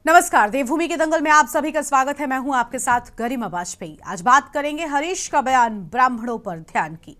नमस्कार, देवभूमि के दंगल में आप सभी का स्वागत है। मैं हूं आपके साथ गरिमा वाजपेयी। आज बात करेंगे हरीश का बयान ब्राह्मणों पर ध्यान की।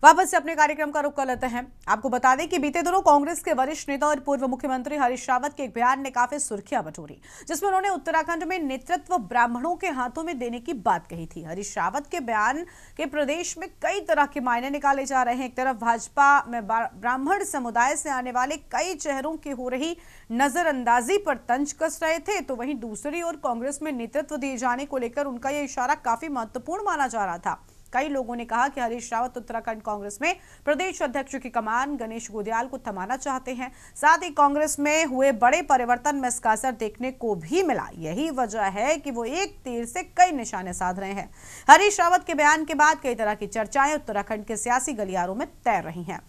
वापस से अपने कार्यक्रम का रुख कर लेते हैं। आपको बता दें कि बीते दिनों कांग्रेस के वरिष्ठ नेता और पूर्व मुख्यमंत्री हरीश रावत के एक बयान ने काफी सुर्खियां बटोरी, जिसमें उन्होंने उत्तराखंड में नेतृत्व ब्राह्मणों के हाथों में देने की बात कही थी। हरीश रावत के बयान के प्रदेश में कई तरह के मायने निकाले जा रहे हैं। एक तरफ भाजपा में ब्राह्मण समुदाय से आने वाले कई चेहरों की हो रही नजरअंदाजी पर तंज कस रहे थे, तो वहीं दूसरी ओर कांग्रेस में नेतृत्व दिए जाने को लेकर उनका यह इशारा काफी महत्वपूर्ण माना जा रहा था। कई लोगों ने कहा कि हरीश रावत उत्तराखंड कांग्रेस में प्रदेश अध्यक्ष की कमान गणेश गोदियाल को थमाना चाहते हैं। साथ ही कांग्रेस में हुए बड़े परिवर्तन में इसका असर देखने को भी मिला। यही वजह है कि वो एक तीर से कई निशाने साध रहे हैं। हरीश रावत के बयान के बाद कई तरह की चर्चाएं उत्तराखंड के सियासी गलियारों में तैर रही हैं।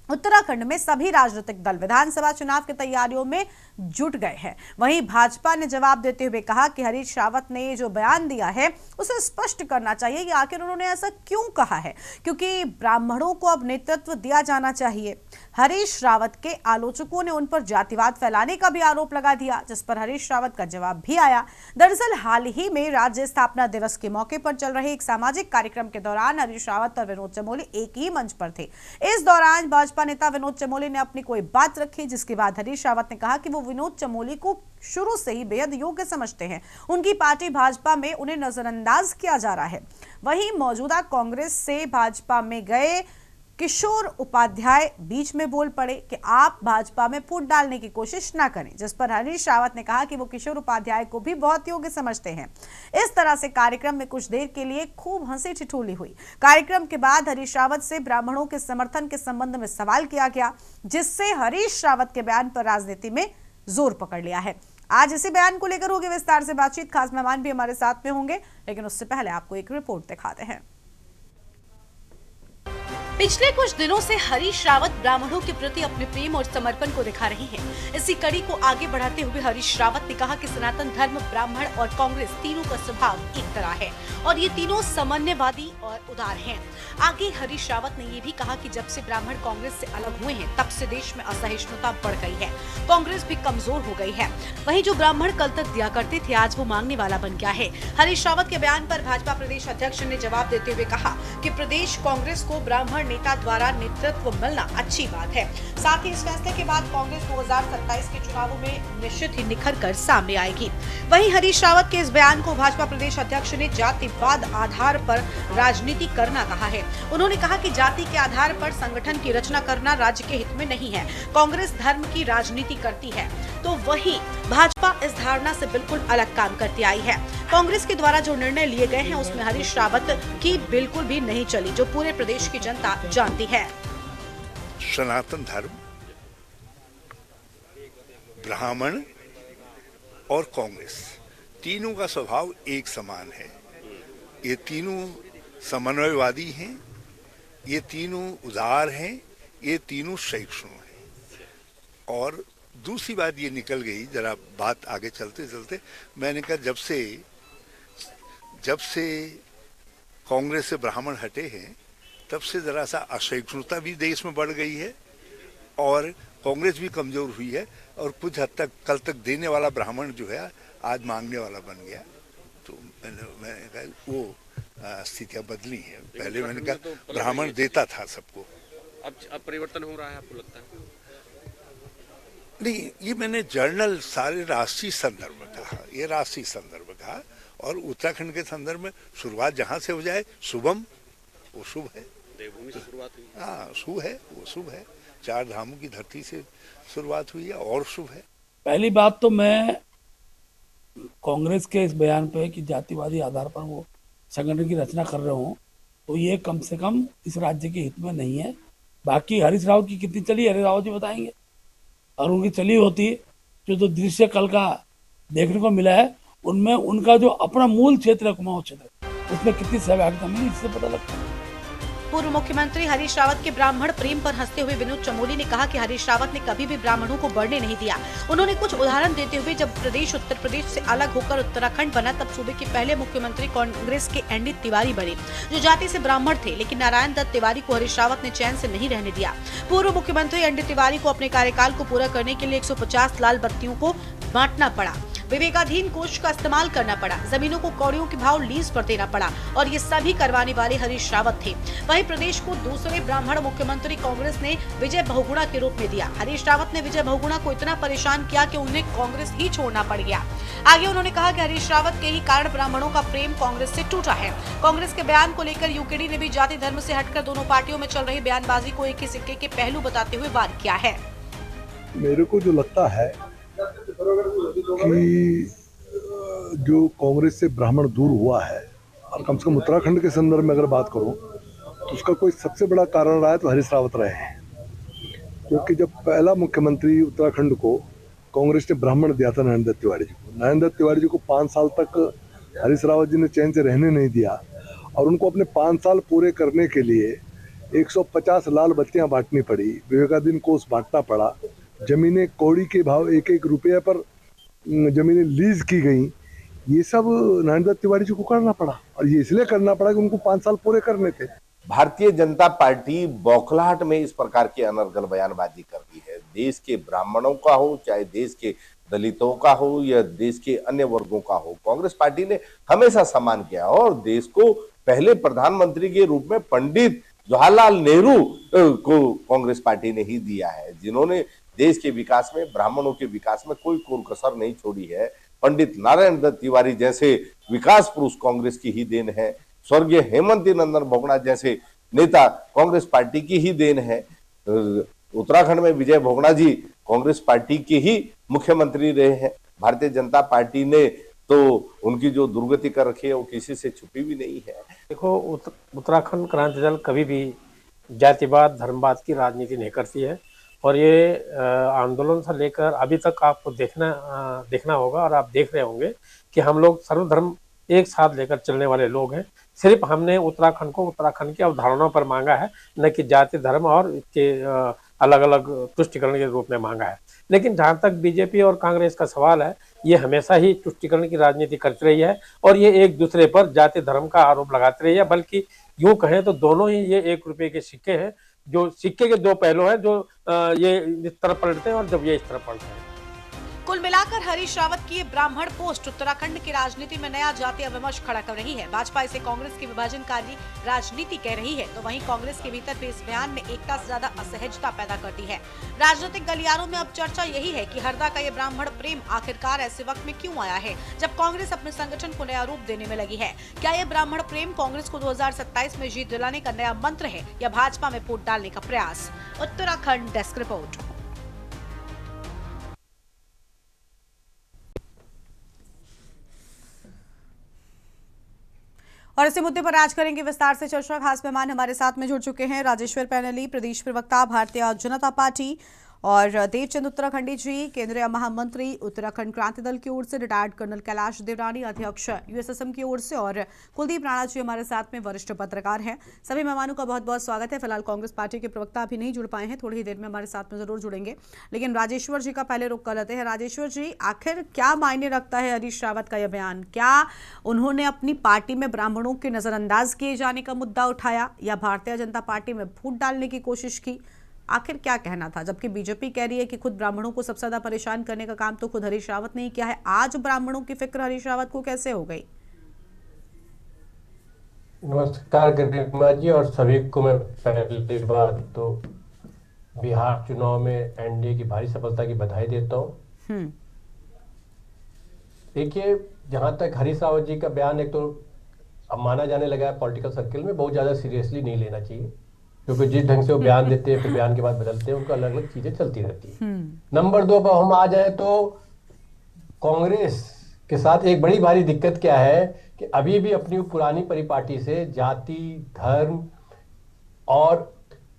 उत्तराखंड में सभी राजनीतिक दल विधानसभा चुनाव की तैयारियों में जुट गए हैं। वहीं भाजपा ने जवाब देते हुए कहा कि हरीश रावत ने जो बयान दिया है उसे स्पष्ट करना चाहिए कि आखिर उन्होंने ऐसा क्यों कहा है, क्योंकि ब्राह्मणों को अब नेतृत्व दिया जाना चाहिए। हरीश रावत के आलोचकों ने उन पर जातिवाद फैलाने का भी आरोप लगा दिया, जिस पर हरीश रावत का जवाब भी आया। दरअसल हाल ही में राज्य स्थापना दिवस के मौके पर चल रहे एक सामाजिक कार्यक्रम के दौरान हरीश रावत और विनोद चमोली एक ही मंच पर थे। इस दौरान भाजपा नेता विनोद चमोली ने अपनी कोई बात रखी, जिसके बाद हरीश रावत ने कहा कि वो विनोद चमोली को शुरू से ही बेहद योग्य समझते हैं। उनकी पार्टी भाजपा में उन्हें नजरअंदाज किया जा रहा है। वहीं मौजूदा कांग्रेस से भाजपा में गए किशोर उपाध्याय बीच में बोल पड़े कि आप भाजपा में फूट डालने की कोशिश ना करें, जिस पर हरीश रावत ने कहा कि वो किशोर उपाध्याय को भी बहुत योग्य समझते हैं। इस तरह से कार्यक्रम में कुछ देर के लिए खूब हंसी ठिठोली हुई। कार्यक्रम के बाद हरीश रावत से ब्राह्मणों के समर्थन के संबंध में सवाल किया गया, जिससे हरीश रावत के बयान पर राजनीति में जोर पकड़ लिया है। आज इसी बयान को लेकर होगी विस्तार से बातचीत। खास मेहमान भी हमारे साथ में होंगे, लेकिन उससे पहले आपको एक रिपोर्ट दिखाते हैं। पिछले कुछ दिनों से हरीश रावत ब्राह्मणों के प्रति अपने प्रेम और समर्पण को दिखा रहे हैं। इसी कड़ी को आगे बढ़ाते हुए हरीश रावत ने कहा कि सनातन धर्म, ब्राह्मण और कांग्रेस तीनों का स्वभाव एक तरह है और ये तीनों सामान्यवादी और उदार हैं। आगे हरीश रावत ने ये भी कहा कि जब से ब्राह्मण कांग्रेस से अलग हुए हैं, तब से देश में असहिष्णुता बढ़ गई है, कांग्रेस भी कमजोर हो गई है। वहीं जो ब्राह्मण कल तक दिया करते थे, आज वो मांगने वाला बन गया है। हरीश रावत के बयान पर भाजपा प्रदेश अध्यक्ष ने जवाब देते हुए कहा कि प्रदेश कांग्रेस को ब्राह्मण नेता द्वारा नेतृत्व मिलना अच्छी बात है। साथ ही इस फैसले के बाद कांग्रेस 2027 के चुनावों में निश्चित ही निखर कर सामने आएगी। वहीं हरीश रावत के इस बयान को भाजपा प्रदेश अध्यक्ष ने जातिवाद आधार पर राजनीति करना कहा है। उन्होंने कहा कि जाति के आधार पर संगठन की रचना करना राज्य के हित में नहीं है। कांग्रेस धर्म की राजनीति करती है, तो वहीं भाजपा इस धारणा से बिल्कुल अलग काम करती आई है। कांग्रेस के द्वारा जो निर्णय लिए गए हैं उसमें हरीश रावत की बिल्कुल भी नहीं चली, जो पूरे प्रदेश की जनता जानती है। सनातन धर्म, ब्राह्मण और कांग्रेस तीनों का स्वभाव एक समान है। ये तीनों समन्वयवादी हैं, ये तीनों उदार हैं, ये तीनों सहिष्णु हैं। और दूसरी बात ये निकल गई, जरा बात आगे चलते चलते मैंने कहा जब से कांग्रेस से ब्राह्मण हटे हैं, तब से जरा सा असहिष्णुता भी देश में बढ़ गई है और कांग्रेस भी कमजोर हुई है और कुछ हद तक कल तक देने वाला ब्राह्मण जो है आज मांगने वाला बन गया। तो मैंने कहा वो स्थितियां बदली हैं। पहले मैंने कहा ब्राह्मण देता था सबको, अब परिवर्तन हो रहा है, आपको लगता है? नहीं, ये मैंने जर्नल सारे राष्ट्रीय संदर्भ में कहा, ये राष्ट्रीय संदर्भ कहा और उत्तराखंड के संदर्भ में शुरुआत जहां से हो जाए शुभम, वो शुभ है। देवभूमि से शुरुआत हुई, हाँ शुभ है, वो शुभ है। 4 धामों की धरती से शुरुआत हुई है और शुभ है। पहली बात तो मैं कांग्रेस के इस बयान पे कि जातिवादी आधार पर वो संगठन की रचना कर रहे हो, तो ये कम से कम इस राज्य के हित में नहीं है। बाकी हरीश रावत की कितनी चली हरीश रावत जी बताएंगे, और उनकी चली होती जो दृश्य कल का देखने को मिला है, उनमें उनका जो अपना मूल क्षेत्र है कुमाऊं क्षेत्र, उसमें कितनी सहभागिता मिली, इससे पता लगता है। पूर्व मुख्यमंत्री हरीश रावत के ब्राह्मण प्रेम पर हंसते हुए विनोद चमोली ने कहा कि हरीश रावत ने कभी भी ब्राह्मणों को बढ़ने नहीं दिया। उन्होंने कुछ उदाहरण देते हुए जब प्रदेश उत्तर प्रदेश से अलग होकर उत्तराखंड बना तब सूबे के पहले मुख्यमंत्री कांग्रेस के एनडी तिवारी बने, जो जाति से ब्राह्मण थे, लेकिन नारायण दत्त तिवारी को हरीश रावत ने चैन से नहीं रहने दिया। पूर्व मुख्यमंत्री एनडी तिवारी को अपने कार्यकाल को पूरा करने के लिए 150 लाल बत्तियों को बांटना पड़ा, विवेकाधीन कोष का इस्तेमाल करना पड़ा, जमीनों को कौड़ियों के भाव लीज पर देना पड़ा और ये सभी करवाने वाले हरीश रावत थे। वहीं प्रदेश को दूसरे ब्राह्मण मुख्यमंत्री कांग्रेस ने विजय बहुगुणा के रूप में दिया। हरीश रावत ने विजय बहुगुणा को इतना परेशान किया कि उन्हें कांग्रेस ही छोड़ना पड़ गया। आगे उन्होंने कहा कि हरीश रावत के ही कारण ब्राह्मणों का प्रेम कांग्रेस से टूटा है। कांग्रेस के बयान को लेकर यूकेडी ने भी जाति धर्म से हटकर दोनों पार्टियों में चल रही बयानबाजी को एक ही सिक्के के पहलू बताते हुए वार किया है। मेरे को जो लगता है कि जो कांग्रेस से ब्राह्मण दूर हुआ है, और कम से कम उत्तराखंड के संदर्भ में अगर बात करूं तो उसका कोई सबसे बड़ा कारण रहा है तो हरीश रावत रहे हैं। क्योंकि जब पहला मुख्यमंत्री उत्तराखंड को कांग्रेस ने ब्राह्मण दिया था नारायण दत्त तिवारी जी को, नारायण दत्त तिवारी जी को 5 साल तक हरीश रावत जी ने चैन से रहने नहीं दिया और उनको अपने 5 साल पूरे करने के लिए 150 लाल बत्तियां बांटनी पड़ी, विवेकाधीन कोष बांटना पड़ा, जमीनें कौड़ी के भाव 1-1 रुपये पर जमीनें लीज की गई। ये सब नारायण दत्त तिवारी जी को करना पड़ा और ये इसलिए करना पड़ा कि उनको 5 साल पूरे करने थे। भारतीय जनता पार्टी बौखलाहट में इस प्रकार की अनर्गल बयानबाजी कर रही है। देश के ब्राह्मणों का हो, चाहे देश के दलितों का हो या देश के अन्य वर्गों का हो, कांग्रेस पार्टी ने हमेशा सम्मान किया और देश को पहले प्रधानमंत्री के रूप में पंडित जवाहरलाल नेहरू को कांग्रेस पार्टी ने ही दिया है, जिन्होंने देश के विकास में, ब्राह्मणों के विकास में कोई कोर कसर नहीं छोड़ी है। पंडित नारायण दत्त तिवारी जैसे विकास पुरुष कांग्रेस की ही देन है। स्वर्गीय हेमंत नंदन बहुगुणा जैसे नेता कांग्रेस पार्टी की ही देन है। उत्तराखंड में विजय बहुगुणा जी कांग्रेस पार्टी के ही मुख्यमंत्री रहे हैं। भारतीय जनता पार्टी ने तो उनकी जो दुर्गति कर रखी है वो किसी से छुपी भी नहीं है। देखो, उत्तराखंड क्रांति दल कभी भी जातिवाद धर्मवाद की राजनीति नहीं करती है और ये आंदोलन से लेकर अभी तक आपको देखना होगा और आप देख रहे होंगे कि हम लोग सर्वधर्म एक साथ लेकर चलने वाले लोग हैं। सिर्फ हमने उत्तराखंड को उत्तराखंड की अवधारणाओं पर मांगा है, न कि जाति धर्म और इसके अलग अलग तुष्टिकरण के रूप में मांगा है। लेकिन जहाँ तक बीजेपी और कांग्रेस का सवाल है, ये हमेशा ही तुष्टिकरण की राजनीति करती रही है और ये एक दूसरे पर जाति धर्म का आरोप लगाती रही है। बल्कि यूं कहें तो दोनों ही ये 1 रुपये के सिक्के हैं, जो सिक्के के 2 पहलू हैं, जो ये इस तरफ पलटते हैं और जब ये इस तरफ पलटते हैं। कुल मिलाकर हरीश रावत की ये ब्राह्मण पोस्ट उत्तराखंड की राजनीति में नया जातीय विमर्श खड़ा कर रही है। भाजपा इसे कांग्रेस की विभाजनकारी राजनीति कह रही है, तो वहीं कांग्रेस के भीतर भी इस बयान में एकता से ज्यादा असहजता पैदा करती है। राजनीतिक गलियारों में अब चर्चा यही है कि हरदा का ये ब्राह्मण प्रेम आखिरकार ऐसे वक्त में क्यों आया है जब कांग्रेस अपने संगठन को नया रूप देने में लगी है। क्या ये ब्राह्मण प्रेम कांग्रेस को 2027 में जीत दिलाने का नया मंत्र है या भाजपा में फूट डालने का प्रयास? Uttarakhand desk report. और इसी मुद्दे पर आज करेंगे विस्तार से चर्चा। खास मेहमान हमारे साथ में जुड़ चुके हैं राजेश्वर पैनली, प्रदेश प्रवक्ता भारतीय जनता पार्टी, और देवचंद उत्तराखंडी जी, केंद्रीय महामंत्री उत्तराखंड क्रांति दल की ओर से, रिटायर्ड कर्नल कैलाश देवरानी अध्यक्ष यूएसएसएम की ओर से, और कुलदीप राणा जी हमारे साथ में वरिष्ठ पत्रकार हैं। सभी मेहमानों का बहुत बहुत स्वागत है। फिलहाल कांग्रेस पार्टी के प्रवक्ता अभी नहीं जुड़ पाए हैं, थोड़ी ही देर में हमारे साथ में जरूर जुड़ेंगे, लेकिन राजेश्वर जी का पहले रुख कर लेते हैं। राजेश्वर जी, आखिर क्या मायने रखता है हरीश रावत का यह बयान? क्या उन्होंने अपनी पार्टी में ब्राह्मणों के नजरअंदाज किए जाने का मुद्दा उठाया या भारतीय जनता पार्टी में फूट डालने की कोशिश की? आखिर क्या कहना था? जबकि बीजेपी कह रही है कि खुद ब्राह्मणों को सबसे ज्यादा परेशान करने का काम तो खुद हरीश रावत ने ही किया है। आज ब्राह्मणों की फिक्र हरीश रावत को कैसे हो गई? नमस्कार गरिमा जी, और सभी को मैं पहली बार तो बिहार चुनाव में एनडीए की भारी सफलता की बधाई देता हूँ। देखिए, जहां तक हरीश रावत जी का बयान, एक तो अब माना जाने लगा है पॉलिटिकल सर्किल में, बहुत ज्यादा सीरियसली नहीं लेना चाहिए, क्योंकि जिस ढंग से वो बयान देते हैं फिर बयान के बाद बदलते हैं, उनको अलग अलग चीजें चलती रहती है। नंबर 2 पर हम आ जाए तो कांग्रेस के साथ एक बड़ी भारी दिक्कत क्या है कि अभी भी अपनी पुरानी परिपाटी से जाति धर्म और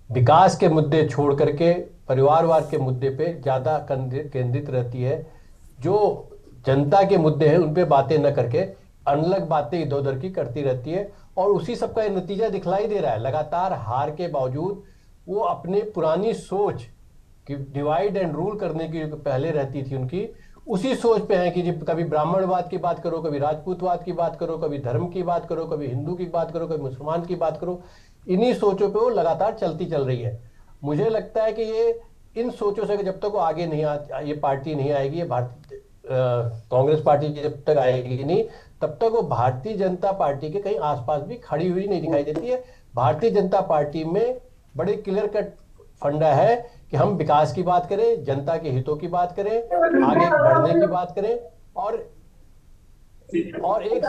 विकास के मुद्दे छोड़ करके परिवारवाद के मुद्दे पे ज्यादा केंद्रित रहती है। जो जनता के मुद्दे हैं उन पे बातें न करके अनलग बातें इधर उधर की करती रहती है, और उसी सब का नतीजा दिखलाई दे रहा है। लगातार हार के बावजूद वो अपने पुरानी सोच कि डिवाइड एंड रूल करने की पहले रहती थी उनकी, उसी सोच पे है कि जब कभी ब्राह्मणवाद की बात करो, कभी राजपूतवाद की बात करो, कभी धर्म की बात करो, कभी हिंदू की बात करो, कभी मुसलमान की बात करो, इन्हीं सोचों पे वो लगातार चलती चल रही है। मुझे लगता है कि ये इन सोचों से जब तक वो आगे नहीं ये पार्टी नहीं आएगी, ये भारतीय कांग्रेस पार्टी जब तक आएगी नहीं, तब तक वो भारतीय जनता पार्टी के कहीं आसपास भी खड़ी हुई नहीं दिखाई देती है। भारतीय जनता पार्टी में बड़े क्लियर कट फंडा है कि हम विकास की बात करें, जनता के हितों की बात करें, आगे बढ़ने की बात करें, और एक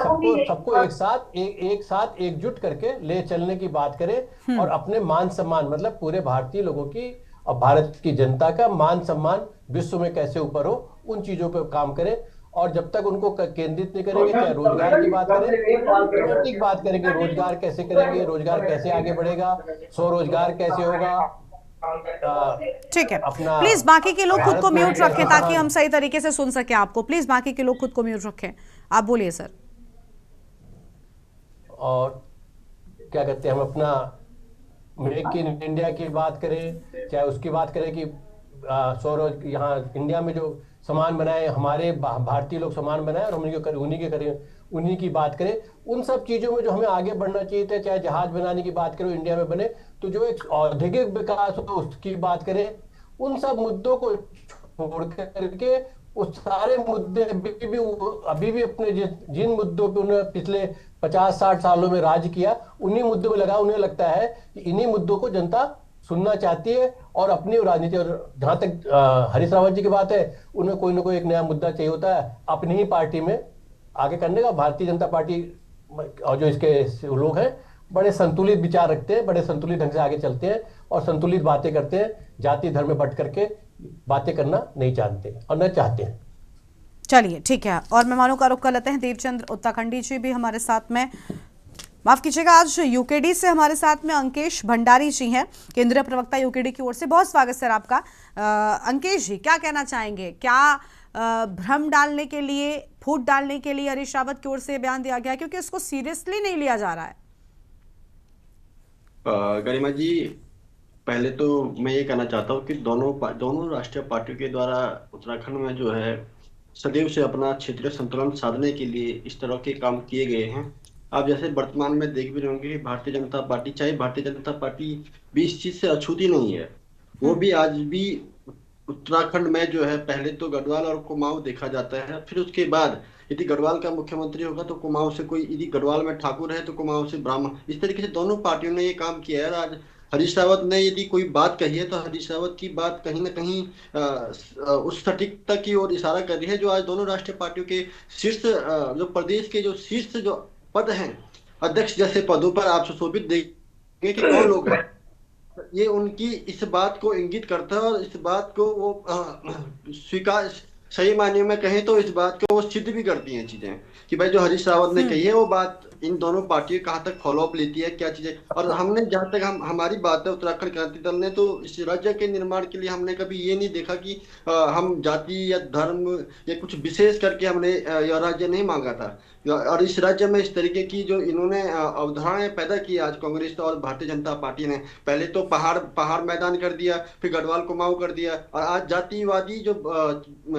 सबको एक साथ एकजुट करके ले चलने की बात करें, और अपने मान सम्मान, मतलब पूरे भारतीय लोगों की और भारत की जनता का मान सम्मान विश्व में कैसे ऊपर हो, उन चीजों पे काम करें। और जब तक उनको केंद्रित नहीं करेंगे, चाहे रोजगार की बात करें, बात करेंगे रोजगार कैसे करेंगे, रोजगार कैसे आगे बढ़ेगा, स्वरोजगार कैसे होगा। ठीक है, प्लीज बाकी के लोग खुद को म्यूट रखें ताकि हम सही तरीके से सुन सके आपको। प्लीज बाकी के लोग खुद को म्यूट रखें, आप बोलिए सर। और क्या कहते हैं, हम अपना मेक इन इंडिया की बात करें, चाहे उसकी बात करें कि स्वरोज यहाँ इंडिया में जो सामान बनाए, हमारे भारतीय लोग सामान बनाए और हम उन्हीं की बात करें, उन सब चीजों में जो हमें आगे बढ़ना चाहिए था, चाहे जहाज बनाने की बात करें इंडिया में बने, तो जो एक औद्योगिक विकास हो उसकी बात करें, उन सब मुद्दों को छोड़ करके उस सारे मुद्दे अभी भी अपने जिन मुद्दों पे उन्होंने पिछले 50-60 सालों में राज किया, उन्हीं मुद्दों में लगा। उन्हें लगता है कि इन्हीं मुद्दों को जनता सुनना चाहती है और अपनी राजनीति। और जहां तक हरीश रावत जी की बात है, उन्हें कोई ना कोई एक नया मुद्दा चाहिए होता है अपनी ही पार्टी में आगे करने का। भारतीय जनता पार्टी और जो इसके लोग हैं बड़े संतुलित विचार रखते हैं, बड़े संतुलित ढंग से आगे चलते हैं और संतुलित बातें करते हैं, जाति धर्म में बट करके बातें करना नहीं जानते और न चाहते हैं। चलिए ठीक है, और मेहमानों का रुख कर लेते हैं। देवचंद्र उत्तराखंडी जी भी हमारे साथ में, माफ कीजिएगा, आज यूकेडी से हमारे साथ में अंकेश भंडारी जी हैं, केंद्रीय प्रवक्ता यूकेडी की ओर से। बहुत स्वागत सर आपका। अंकेश जी, क्या कहना चाहेंगे? क्या भ्रम डालने के लिए, फूट डालने के लिए हरीश रावत की ओर से बयान दिया गया, क्योंकि इसको सीरियसली नहीं लिया जा रहा है? गरिमा जी, पहले तो मैं ये कहना चाहता हूँ कि दोनों राष्ट्रीय पार्टियों के द्वारा उत्तराखंड में जो है सदैव से अपना क्षेत्रीय संतुलन साधने के लिए इस तरह के काम किए गए हैं। आप जैसे वर्तमान में देख भी रहे होंगे, भारतीय जनता पार्टी, चाहे भारतीय जनता पार्टी भी इस चीज से अछूती नहीं है। वो भी आज भी उत्तराखंड में जो है, पहले तो गढ़वाल और कुमाऊं देखा जाता है, फिर उसके बाद यदि गढ़वाल का मुख्यमंत्री होगा तो कुमाऊं से कोई, यदि गढ़वाल में ठाकुर है तो कुमाऊं से ब्राह्मण, इस तरीके से दोनों पार्टियों ने ये काम किया है। आज हरीश रावत ने यदि कोई बात कही है तो हरीश रावत की बात कहीं ना कहीं उस सटीकता की ओर इशारा कर रही है जो आज दोनों राष्ट्रीय पार्टियों के शीर्ष, जो प्रदेश के जो शीर्ष जो पद हैं, अध्यक्ष जैसे पदों पर आप सुशोभित देखेंगे कि कौन लोग हैं, ये उनकी इस बात को इंगित करता है और इस बात को वो स्वीकार, सही मायने में कहें तो इस बात को वो सिद्ध भी करती हैं चीजें कि भाई जो हरीश रावत ने कही है वो बात इन दोनों पार्टियों कहाँ तक फॉलोअप लेती है, क्या चीजें। और हमने जहाँ तक हमारी बात है, उत्तराखंड क्रांति दल ने तो इस राज्य के निर्माण के लिए हमने कभी ये नहीं देखा कि हम जाति या धर्म या कुछ विशेष करके हमने यह राज्य नहीं मांगा था। और इस राज्य में इस तरीके की जो इन्होंने अवधारणाएं पैदा की आज कांग्रेस और भारतीय जनता पार्टी ने, पहले तो पहाड़ मैदान कर दिया, फिर गढ़वाल कुमाऊं कर दिया, और आज जातिवादी जो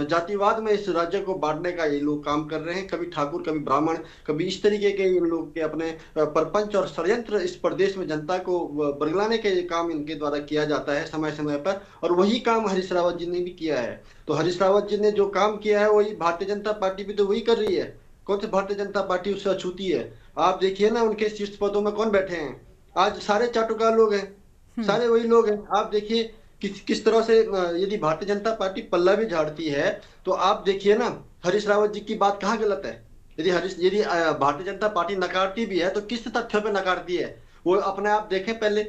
जातिवाद में इस राज्य को बांटने का ये लोग काम कर रहे हैं। कभी ठाकुर, कभी ब्राह्मण, कभी इस तरीके के इन लोग के अपने परपंच और षड्यंत्र इस प्रदेश में जनता को बरगलाने के काम इनके द्वारा किया जाता है समय समय पर, और वही काम हरीश रावत जी ने भी किया है। तो हरीश रावत जी ने जो काम किया है वही भारतीय जनता पार्टी भी तो वही कर रही है। कौन सी भारतीय जनता पार्टी उससे अछूती है? आप देखिए ना, उनके शीर्ष पदों में कौन बैठे हैं आज? सारे चाटुकार लोग हैं, सारे वही लोग हैं। आप देखिए किस तरह से यदि भारतीय जनता पार्टी पल्ला भी झाड़ती है तो आप देखिए ना, हरीश रावत जी की बात कहाँ गलत है? यदि भारतीय जनता पार्टी नकारती भी है तो किस तथ्यों पे नकारती है वो अपने आप देखें पहले।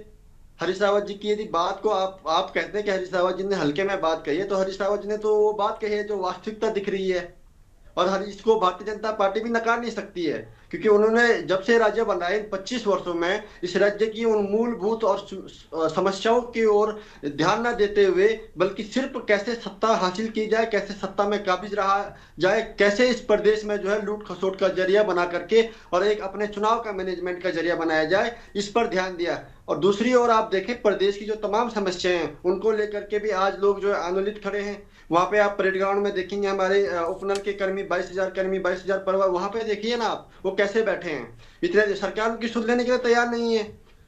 हरीश रावत जी की यदि बात को आप कहते हैं कि हरीश रावत जी ने हल्के में बात कही है, तो हरीश रावत जी ने तो वो बात कही है जो वास्तविकता दिख रही है, और इसको भारतीय जनता पार्टी भी नकार नहीं सकती है। क्योंकि उन्होंने जब से राज्य बनाया इन 25 वर्षों में इस राज्य की उन मूलभूत और समस्याओं की ओर ध्यान न देते हुए, बल्कि सिर्फ कैसे सत्ता हासिल की जाए, कैसे सत्ता में काबिज रहा जाए, कैसे इस प्रदेश में जो है लूट खसोट का जरिया बना करके और एक अपने चुनाव का मैनेजमेंट का जरिया बनाया जाए, इस पर ध्यान दिया। और दूसरी ओर आप देखें प्रदेश की जो तमाम समस्याएं हैं उनको लेकर के भी आज लोग जो है आंदोलित खड़े हैं। वहां पे आप परेड ग्राउंड में देखेंगे हमारे उपनल के कर्मी 22,000 कर्मी 22,000 परिवार, वहां पे देखिए ना आप वो कैसे बैठे हैं, इतने सरकार उनकी सुध लेने के लिए तैयार नहीं है।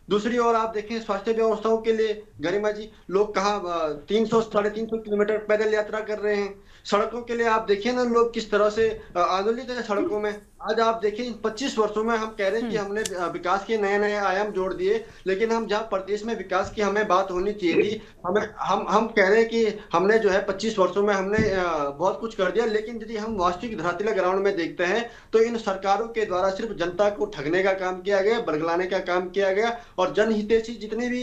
दूसरी ओर आप देखें स्वास्थ्य व्यवस्थाओं के लिए गरिमा जी लोग कहाँ 300-350 किलोमीटर पैदल यात्रा कर रहे हैं। सड़कों के लिए आप देखिए ना लोग किस तरह से आंदोलित है सड़कों में। आज आप देखिए इन 25 वर्षों में हम कह रहे हैं कि हमने विकास के नए नए आयाम जोड़ दिए, लेकिन हम जहाँ प्रदेश में विकास की हमें बात होनी चाहिए थी, हम कह रहे हैं कि हमने जो है 25 वर्षों में हमने बहुत कुछ कर दिया, लेकिन यदि हम वास्तविक धरातल ग्राउंड में देखते हैं तो इन सरकारों के द्वारा सिर्फ जनता को ठगने का काम किया गया, बरगलाने का काम किया गया, और जनहितैषी जितनी भी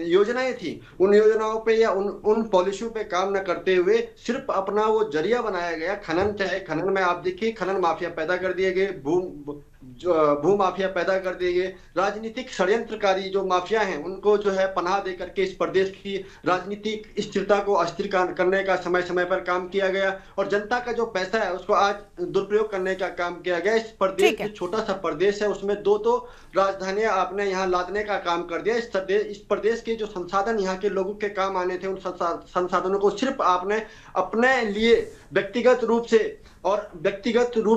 योजनाएं थी उन योजनाओं पे या उन पॉलिसियों पे काम न करते हुए सिर्फ अपना वो जरिया बनाया गया। खनन, चाहे खनन में आप देखिए खनन माफिया पैदा कर दिए गए, भू माफिया पैदा कर दिए गए, राजनीतिक षड्यंत्रकारी जो माफिया हैं उनको जो है पनाह दे करके इस प्रदेश की राजनीतिक स्थिरता को अस्थिर करने का समय समय पर काम किया गया, और जनता का जो पैसा है उसको आज दुरुपयोग करने का काम किया गया। इस प्रदेश जो छोटा सा प्रदेश है उसमें दो राजधानियां आपने यहाँ लादने का काम कर दिया। इस प्रदेश के जो संसाधन यहाँ के लोगों के काम आने थे उन संसाधनों को सिर्फ आपने अपने लिए व्यक्तिगत रूप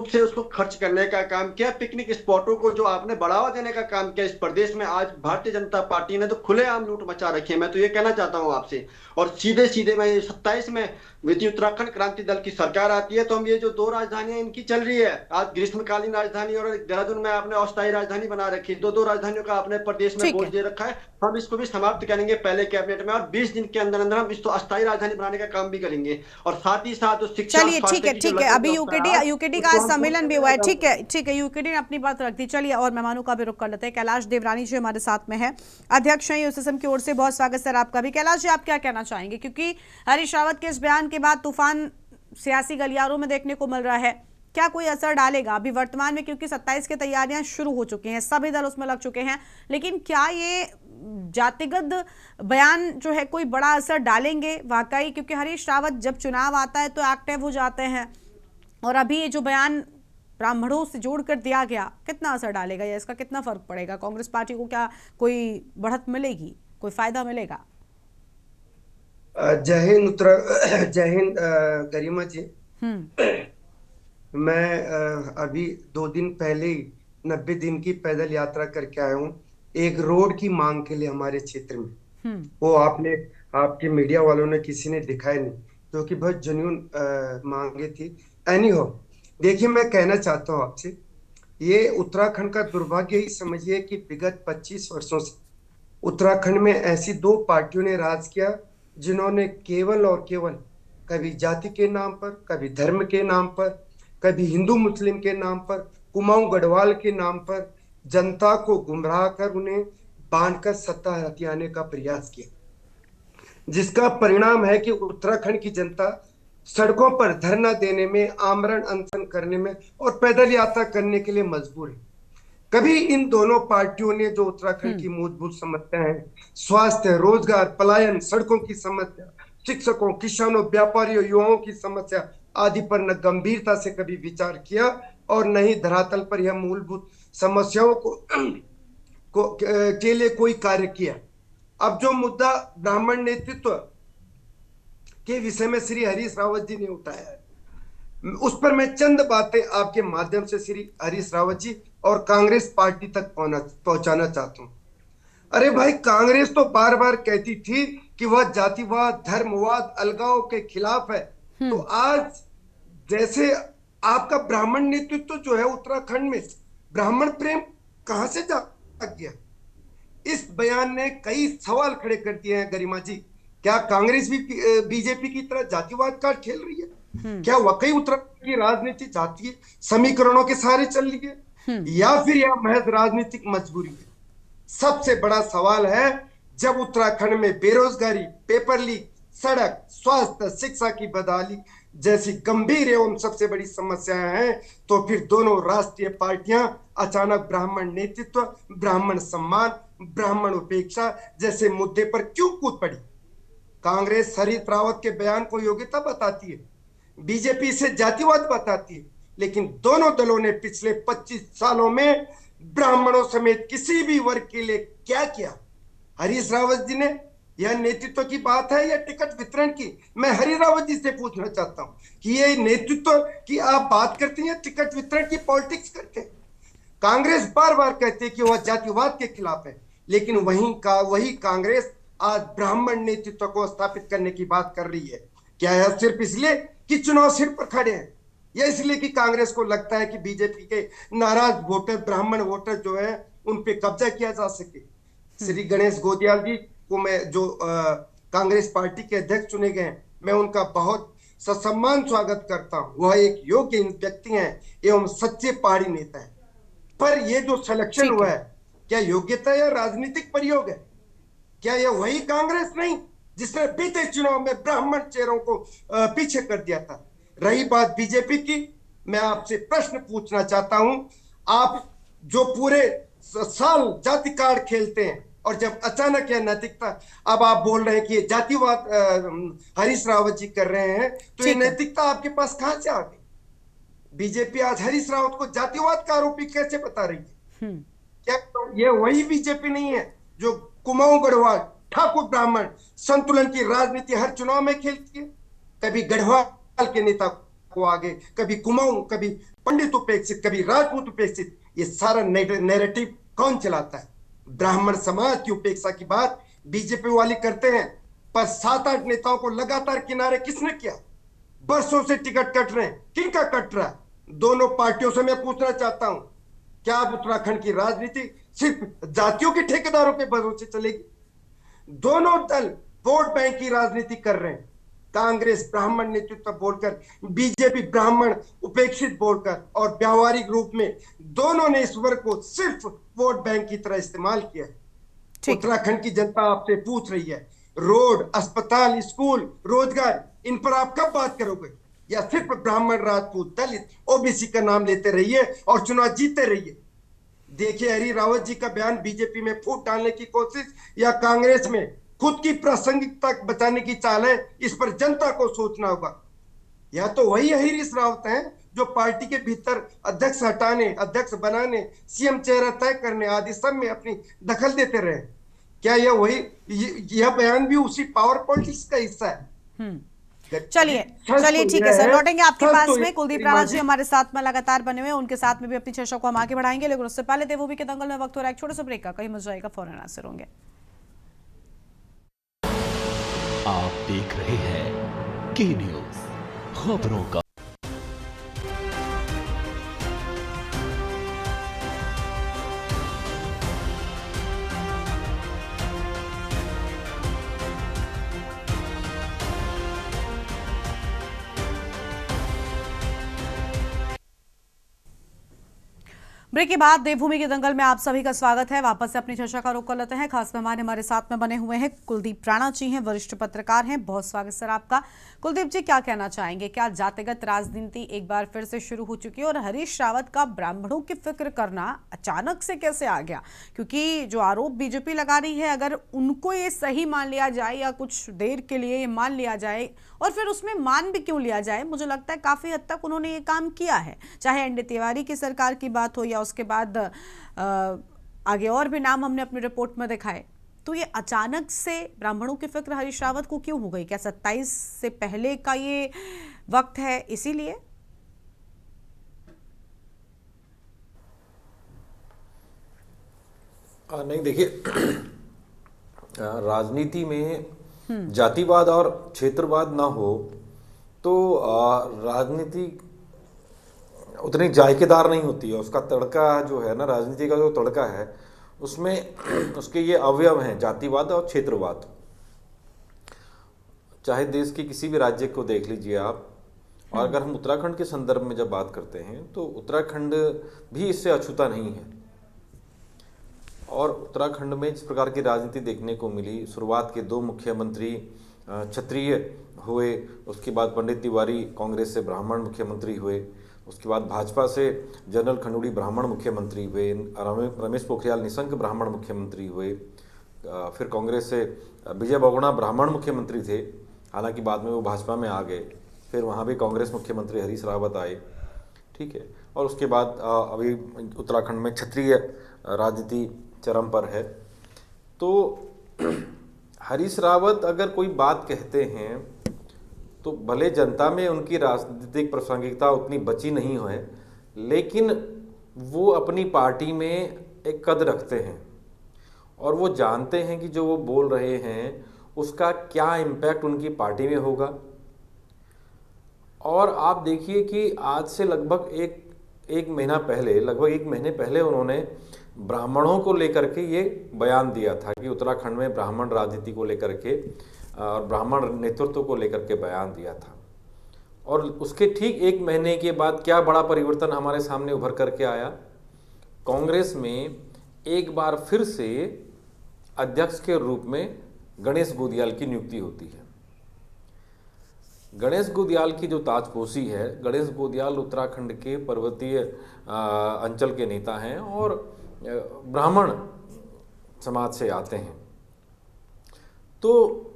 से उसको खर्च करने का काम किया। पिकनिक स्पॉटों को जो आपने बढ़ावा देने का काम किया इस प्रदेश में, आज भारतीय जनता पार्टी ने तो खुलेआम लूट मचा रखी है। मैं तो ये कहना चाहता हूं आपसे, और सीधे मैं 27 में यदि उत्तराखंड क्रांति दल की सरकार आती है तो हम ये जो 2 राजधानियां इनकी चल रही है, आज ग्रीष्मकालीन राजधानी और देहरादून में आपने अस्थायी राजधानी बना रखी है, 2 राजधानियों का आपने प्रदेश में बोझ दे रखा है। हम इसको भी समाप्त करेंगे पहले कैबिनेट में, और 20 दिन के अंदर अंदर हम इसको अस्थायी राजधानी बनाने का काम भी करेंगे, और साथ ही साथ शिक्षा। चलिए ठीक है, अभी यूकेडी का सम्मेलन भी हुआ है, ठीक है, यूकेडी ने अपनी बात रख दी। चलिए और मेहमानों का भी रुख कर लेते हैं। कैलाश देवरानी जी हमारे साथ में है, अध्यक्ष हैं यूएसएसएम की ओर से, बहुत स्वागत सर आपका भी। कैलाश जी आप क्या कहना चाहेंगे, क्योंकि हरीश रावत के इस बयान के बाद तूफान सियासी गलियारों में देखने को मिल रहा है, क्या कोई असर डालेगा अभी वर्तमान में, क्योंकि 27 की तैयारियां शुरू हो चुकी हैं, सभी दल उसमें लग चुके हैं, लेकिन क्या ये जातिगत बयान जो है कोई बड़ा असर डालेंगे वाकई, क्योंकि हरीश रावत जब चुनाव आता है तो एक्टिव हो जाते हैं, और अभी ये जो बयान ब्राह्मणों से जोड़कर दिया गया कितना असर डालेगा या इसका कितना फर्क पड़ेगा, कांग्रेस पार्टी को क्या कोई बढ़त मिलेगी, कोई फायदा मिलेगा? जय हिंद गरिमा जी। मैं अभी 2 दिन पहले ही 90 दिन की पैदल यात्रा करके आया हूँ एक रोड की मांग के लिए हमारे क्षेत्र में। वो आपके मीडिया वालों ने किसी ने दिखाया नहीं, क्योंकि बहुत जेन्युइन मांगे थी। एनीहो, देखिए मैं कहना चाहता हूँ आपसे, ये उत्तराखंड का दुर्भाग्य ही समझिए कि विगत 25 वर्षों से उत्तराखंड में ऐसी 2 पार्टियों ने राज किया जिन्होंने केवल और केवल कभी जाति के नाम पर, कभी धर्म के नाम पर, कभी हिंदू मुस्लिम के नाम पर, कुमाऊं गढ़वाल के नाम पर जनता को गुमराह कर उन्हें बांधकर सत्ता हथियाने का प्रयास किया, जिसका परिणाम है कि उत्तराखंड की जनता सड़कों पर धरना देने में, आमरण अनशन करने में और पैदल यात्रा करने के लिए मजबूर है। कभी इन दोनों पार्टियों ने जो उत्तराखंड की मूलभूत समस्या है, स्वास्थ्य, रोजगार, पलायन, सड़कों की समस्या, शिक्षकों, किसानों, व्यापारियों, युवाओं की समस्या आदि पर न गंभीरता से कभी विचार किया और न ही धरातल पर यह मूलभूत समस्याओं के लिए कोई कार्य किया। अब जो मुद्दा ब्राह्मण नेतृत्व के विषय में श्री हरीश रावत जी ने उठाया है, उस पर मैं चंद बातें आपके माध्यम से श्री हरीश रावत जी और कांग्रेस पार्टी तक पहुंचाना चाहता हूं। अरे भाई, कांग्रेस तो बार बार कहती थी कि वह जातिवाद, धर्मवाद, अलगाव के खिलाफ है, तो आज जैसे आपका ब्राह्मण नेतृत्व जो है उत्तराखंड में, ब्राह्मण प्रेम कहां से जाग गया? इस बयान ने कई सवाल खड़े कर दिए हैं गरिमा जी। क्या कांग्रेस भी बीजेपी की तरह जातिवाद का खेल रही है? क्या वाकई उत्तराखंड की राजनीति जातीय समीकरणों के सहारे चल रही है, या फिर यह महज राजनीतिक मजबूरी है? सबसे बड़ा सवाल है, जब उत्तराखंड में बेरोजगारी, पेपर लीक, सड़क, स्वास्थ्य, शिक्षा की बदहाली जैसी गंभीर एवं सबसे बड़ी समस्याएं हैं, तो फिर दोनों राष्ट्रीय पार्टियां अचानक ब्राह्मण नेतृत्व, ब्राह्मण सम्मान, ब्राह्मण उपेक्षा जैसे मुद्दे पर क्यों कूद पड़ी? कांग्रेस हरीश रावत के बयान को योग्यता बताती है, बीजेपी से जातिवाद बताती है, लेकिन दोनों दलों ने पिछले 25 सालों में ब्राह्मणों समेत किसी भी वर्ग के लिए क्या किया? हरीश रावत जी ने, यह नेतृत्व की बात है या टिकट वितरण की? मैं हरीश रावत जी से पूछना चाहता हूं कि ये नेतृत्व की आप बात करते हैं, टिकट वितरण की पॉलिटिक्स करते हैं? कांग्रेस बार बार कहती है कि वह जातिवाद के खिलाफ है, लेकिन वही कांग्रेस आज ब्राह्मण नेतृत्व को स्थापित करने की बात कर रही है। क्या यह सिर्फ इसलिए कि चुनाव सिर पर खड़े हैं, या इसलिए कि कांग्रेस को लगता है कि बीजेपी के नाराज वोटर, ब्राह्मण वोटर जो है, उन पे कब्जा किया जा सके? श्री गणेश गोदियाल जी को मैं, जो कांग्रेस पार्टी के अध्यक्ष चुने गए हैं, मैं उनका बहुत ससम्मान स्वागत करता हूं। वह एक योग्य व्यक्ति हैं एवं सच्चे पहाड़ी नेता है। पर यह जो सिलेक्शन हुआ है, क्या योग्यता या राजनीतिक प्रयोग है? क्या यह वही कांग्रेस नहीं जिसने बीते चुनाव में ब्राह्मण चेहरों को पीछे कर दिया था? रही बात बीजेपी की, मैं आपसे प्रश्न पूछना चाहता हूं, आप जो पूरे साल जाति कार्ड खेलते हैं और जब अचानक यह नैतिकता, अब आप बोल रहे हैं कि ये जातिवाद हरीश रावत जी कर रहे हैं, तो ये नैतिकता आपके पास कहां से आ गई? बीजेपी आज हरीश रावत को जातिवाद का आरोपी कैसे बता रही है? क्या ये वही बीजेपी नहीं है जो कुमाऊं गढ़वाल, ठाकुर ब्राह्मण संतुलन की राजनीति हर चुनाव में खेलती है? कभी गढ़वाल के नेता को आगे, कभी कुमाऊं, कभी पंडित उपेक्षित, कभी राजपूत उपेक्षित। ये सारा नैरेटिव कौन चलाता है? ब्राह्मण समाज की उपेक्षा की बात बीजेपी वाले करते हैं, पर 7-8 नेताओं को लगातार किनारे किसने किया? बरसों से टिकट कट रहे हैं, किनका कट रहा है? दोनों पार्टियों से मैं पूछना चाहता हूं, क्या अब उत्तराखंड की राजनीति सिर्फ जातियों के ठेकेदारों के भरोसे चलेगी? दोनों दल वोट बैंक की राजनीति कर रहे हैं। कांग्रेस ब्राह्मण नेतृत्व बोलकर, बीजेपी ब्राह्मण उपेक्षित बोलकर, और व्यावहारिक रूप में दोनों ने इस वर्ग को सिर्फ वोट बैंक की तरह इस्तेमाल किया है। उत्तराखंड की जनता आपसे पूछ रही है, रोड, अस्पताल, स्कूल, रोजगार, इन पर आप कब बात करोगे? या सिर्फ ब्राह्मण, राजपूत, दलित, ओबीसी का नाम लेते रहिए और चुनाव जीतते रहिए? देखिए, हरीश रावत जी का बयान बीजेपी में फूट डालने की कोशिश या कांग्रेस में खुद की प्रासंगिकता बचाने की चाल है, इस पर जनता को सोचना होगा। या तो वही हरीश रावत हैं जो पार्टी के भीतर अध्यक्ष हटाने, अध्यक्ष बनाने, सीएम चेहरा तय करने आदि सब में अपनी दखल देते रहे। क्या यह बयान भी उसी पावर पॉलिटिक्स का हिस्सा है? चलिए ठीक है सर, लौटेंगे आपके पास में। कुलदीप राणा जी हमारे साथ में लगातार बने हुए, उनके साथ में भी अपनी चर्चा को हम आगे बढ़ाएंगे, लेकिन उससे पहले देवभूमि के दंगल में वक्त हो रहा है एक छोटे से ब्रेक का। कहीं मत जाएगा, फौरन हाजिर होंगे। आप देख रहे हैं के न्यूज, खबरों का ब्रेक के बाद देवभूमि के दंगल में आप सभी का स्वागत है। वापस से अपनी चर्चा का रुख कर लेते हैं। खास मेहमान हमारे साथ में बने हुए हैं, कुलदीप राणा जी हैं, वरिष्ठ पत्रकार हैं। बहुत स्वागत सर आपका। कुलदीप जी, क्या कहना चाहेंगे? क्या जातिगत राजनीति एक बार फिर से शुरू हो चुकी है, और हरीश रावत का ब्राह्मणों की फिक्र करना अचानक से कैसे आ गया? क्योंकि जो आरोप बीजेपी लगा रही है, अगर उनको ये सही मान लिया जाए या कुछ देर के लिए ये मान लिया जाए, और फिर उसमें मान भी क्यों लिया जाए, मुझे लगता है काफी हद तक उन्होंने ये काम किया है। चाहे एनडी तिवारी की सरकार की बात हो या उसके बाद आगे और भी नाम हमने अपनी रिपोर्ट में दिखाए। तो ये अचानक से ब्राह्मणों की फिक्र हरीश रावत को क्यों हो गई? क्या 27 से पहले का ये वक्त है इसीलिए? नहीं, देखिए, राजनीति में जातिवाद और क्षेत्रवाद ना हो तो राजनीति उतनी जायकेदार नहीं होती है। उसका तड़का जो है ना, राजनीति का जो तड़का है, उसमें उसके ये अवयव हैं, जातिवाद और क्षेत्रवाद। चाहे देश के किसी भी राज्य को देख लीजिए आप, और अगर हम उत्तराखंड के संदर्भ में जब बात करते हैं तो उत्तराखंड भी इससे अछूता नहीं है। और उत्तराखंड में जिस प्रकार की राजनीति देखने को मिली, शुरुआत के 2 मुख्यमंत्री क्षत्रिय हुए, उसके बाद पंडित तिवारी कांग्रेस से ब्राह्मण मुख्यमंत्री हुए, उसके बाद भाजपा से जनरल खनूड़ी ब्राह्मण मुख्यमंत्री हुए, रमेश पोखरियाल निशंक ब्राह्मण मुख्यमंत्री हुए, फिर कांग्रेस से विजय बहुगुणा ब्राह्मण मुख्यमंत्री थे, हालांकि बाद में वो भाजपा में आ गए, फिर वहाँ भी कांग्रेस मुख्यमंत्री हरीश रावत आए, ठीक है। और उसके बाद अभी उत्तराखंड में क्षत्रिय राजनीति चरम पर है। तो हरीश रावत अगर कोई बात कहते हैं तो भले जनता में उनकी राजनीतिक प्रासंगिकता उतनी बची नहीं है, लेकिन वो अपनी पार्टी में एक कद रखते हैं और वो जानते हैं कि जो वो बोल रहे हैं उसका क्या इम्पैक्ट उनकी पार्टी में होगा। और आप देखिए कि आज से लगभग एक महीने पहले उन्होंने ब्राह्मणों को लेकर के ये बयान दिया था कि उत्तराखंड में ब्राह्मण राजनीति को लेकर के और ब्राह्मण नेतृत्व को लेकर के बयान दिया था। और उसके ठीक एक महीने के बाद क्या बड़ा परिवर्तन हमारे सामने उभर करके आया। कांग्रेस में एक बार फिर से अध्यक्ष के रूप में गणेश गोदियाल की नियुक्ति होती है। गणेश गोदियाल की जो ताजपोशी है, गणेश गोदियाल उत्तराखंड के पर्वतीय अंचल के नेता हैं और ब्राह्मण समाज से आते हैं। तो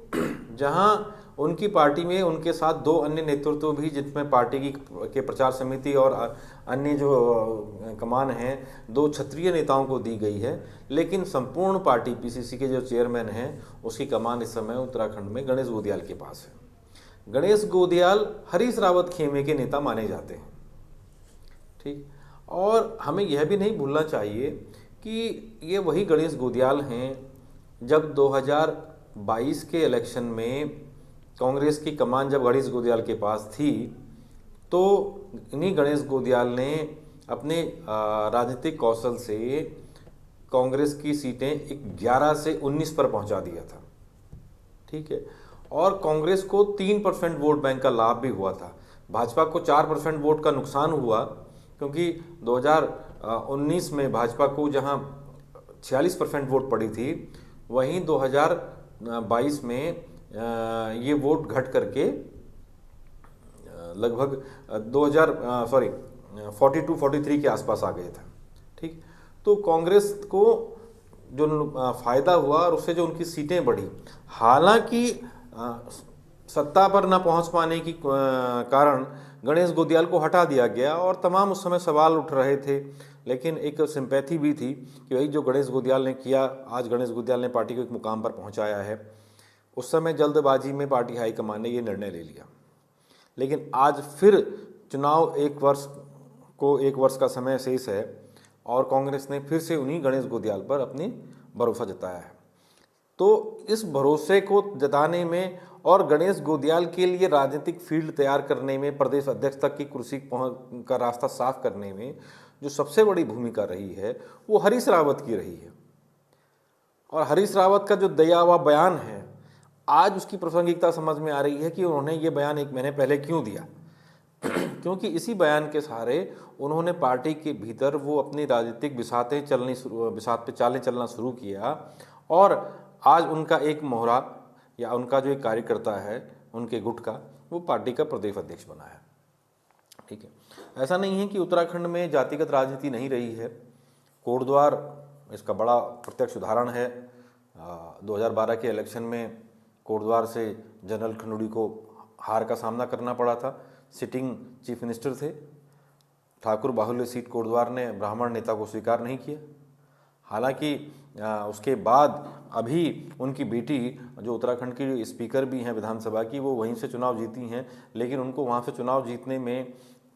जहां उनकी पार्टी में उनके साथ दो अन्य नेतृत्व भी, जिसमें पार्टी के प्रचार समिति और अन्य जो कमान हैं, दो क्षत्रिय नेताओं को दी गई है, लेकिन संपूर्ण पार्टी पीसीसी के जो चेयरमैन हैं उसकी कमान इस समय उत्तराखंड में गणेश गोदियाल के पास है। गणेश गोदियाल हरीश रावत खेमे के नेता माने जाते हैं, ठीक। और हमें यह भी नहीं भूलना चाहिए कि ये वही गणेश गोदियाल हैं जब 2022 के इलेक्शन में कांग्रेस की कमान जब गणेश गोदियाल के पास थी तो इन्हीं गणेश गोदियाल ने अपने राजनीतिक कौशल से कांग्रेस की सीटें 11 से 19 पर पहुंचा दिया था, ठीक है। और कांग्रेस को 3% वोट बैंक का लाभ भी हुआ था। भाजपा को 4% वोट का नुकसान हुआ, क्योंकि 2019 में भाजपा को जहां 46% वोट पड़ी थी, वहीं 2022 में ये वोट घट करके लगभग 42-43 के आसपास आ गए थे, ठीक। तो कांग्रेस को जो फायदा हुआ और उससे जो उनकी सीटें बढ़ी, हालांकि सत्ता पर न पहुंच पाने की कारण गणेश गोदियाल को हटा दिया गया और तमाम उस समय सवाल उठ रहे थे, लेकिन एक सिंपैथी भी थी कि भाई जो गणेश गोदियाल ने किया, आज गणेश गोदियाल ने पार्टी को एक मुकाम पर पहुंचाया है। उस समय जल्दबाजी में पार्टी हाईकमान ने ये निर्णय ले लिया, लेकिन आज फिर चुनाव एक वर्ष का समय शेष है और कांग्रेस ने फिर से उन्हीं गणेश गोदियाल पर अपनी भरोसा जताया है। तो इस भरोसे को जताने में और गणेश गोदियाल के लिए राजनीतिक फील्ड तैयार करने में, प्रदेश अध्यक्ष तक की कुर्सी का रास्ता साफ करने में जो सबसे बड़ी भूमिका रही है वो हरीश रावत की रही है। और हरीश रावत का जो दिया हुआ बयान है, आज उसकी प्रासंगिकता समझ में आ रही है कि उन्होंने ये बयान एक महीने पहले क्यों दिया। क्योंकि इसी बयान के सहारे उन्होंने पार्टी के भीतर वो अपनी राजनीतिक बिसात पे चालें चलना शुरू किया और आज उनका एक मोहरा या उनका जो एक कार्यकर्ता है उनके गुट का, वो पार्टी का प्रदेश अध्यक्ष बना है, ठीक है। ऐसा नहीं है कि उत्तराखंड में जातिगत राजनीति नहीं रही है। कोटद्वार इसका बड़ा प्रत्यक्ष उदाहरण है। 2012 के इलेक्शन में कोटद्वार से जनरल खनूड़ी को हार का सामना करना पड़ा था। सिटिंग चीफ मिनिस्टर थे। ठाकुर बाहुल्य सीट कोटद्वार ने ब्राह्मण नेता को स्वीकार नहीं किया। हालांकि उसके बाद अभी उनकी बेटी जो उत्तराखंड की स्पीकर भी हैं विधानसभा की, वो वहीं से चुनाव जीती हैं, लेकिन उनको वहाँ से चुनाव जीतने में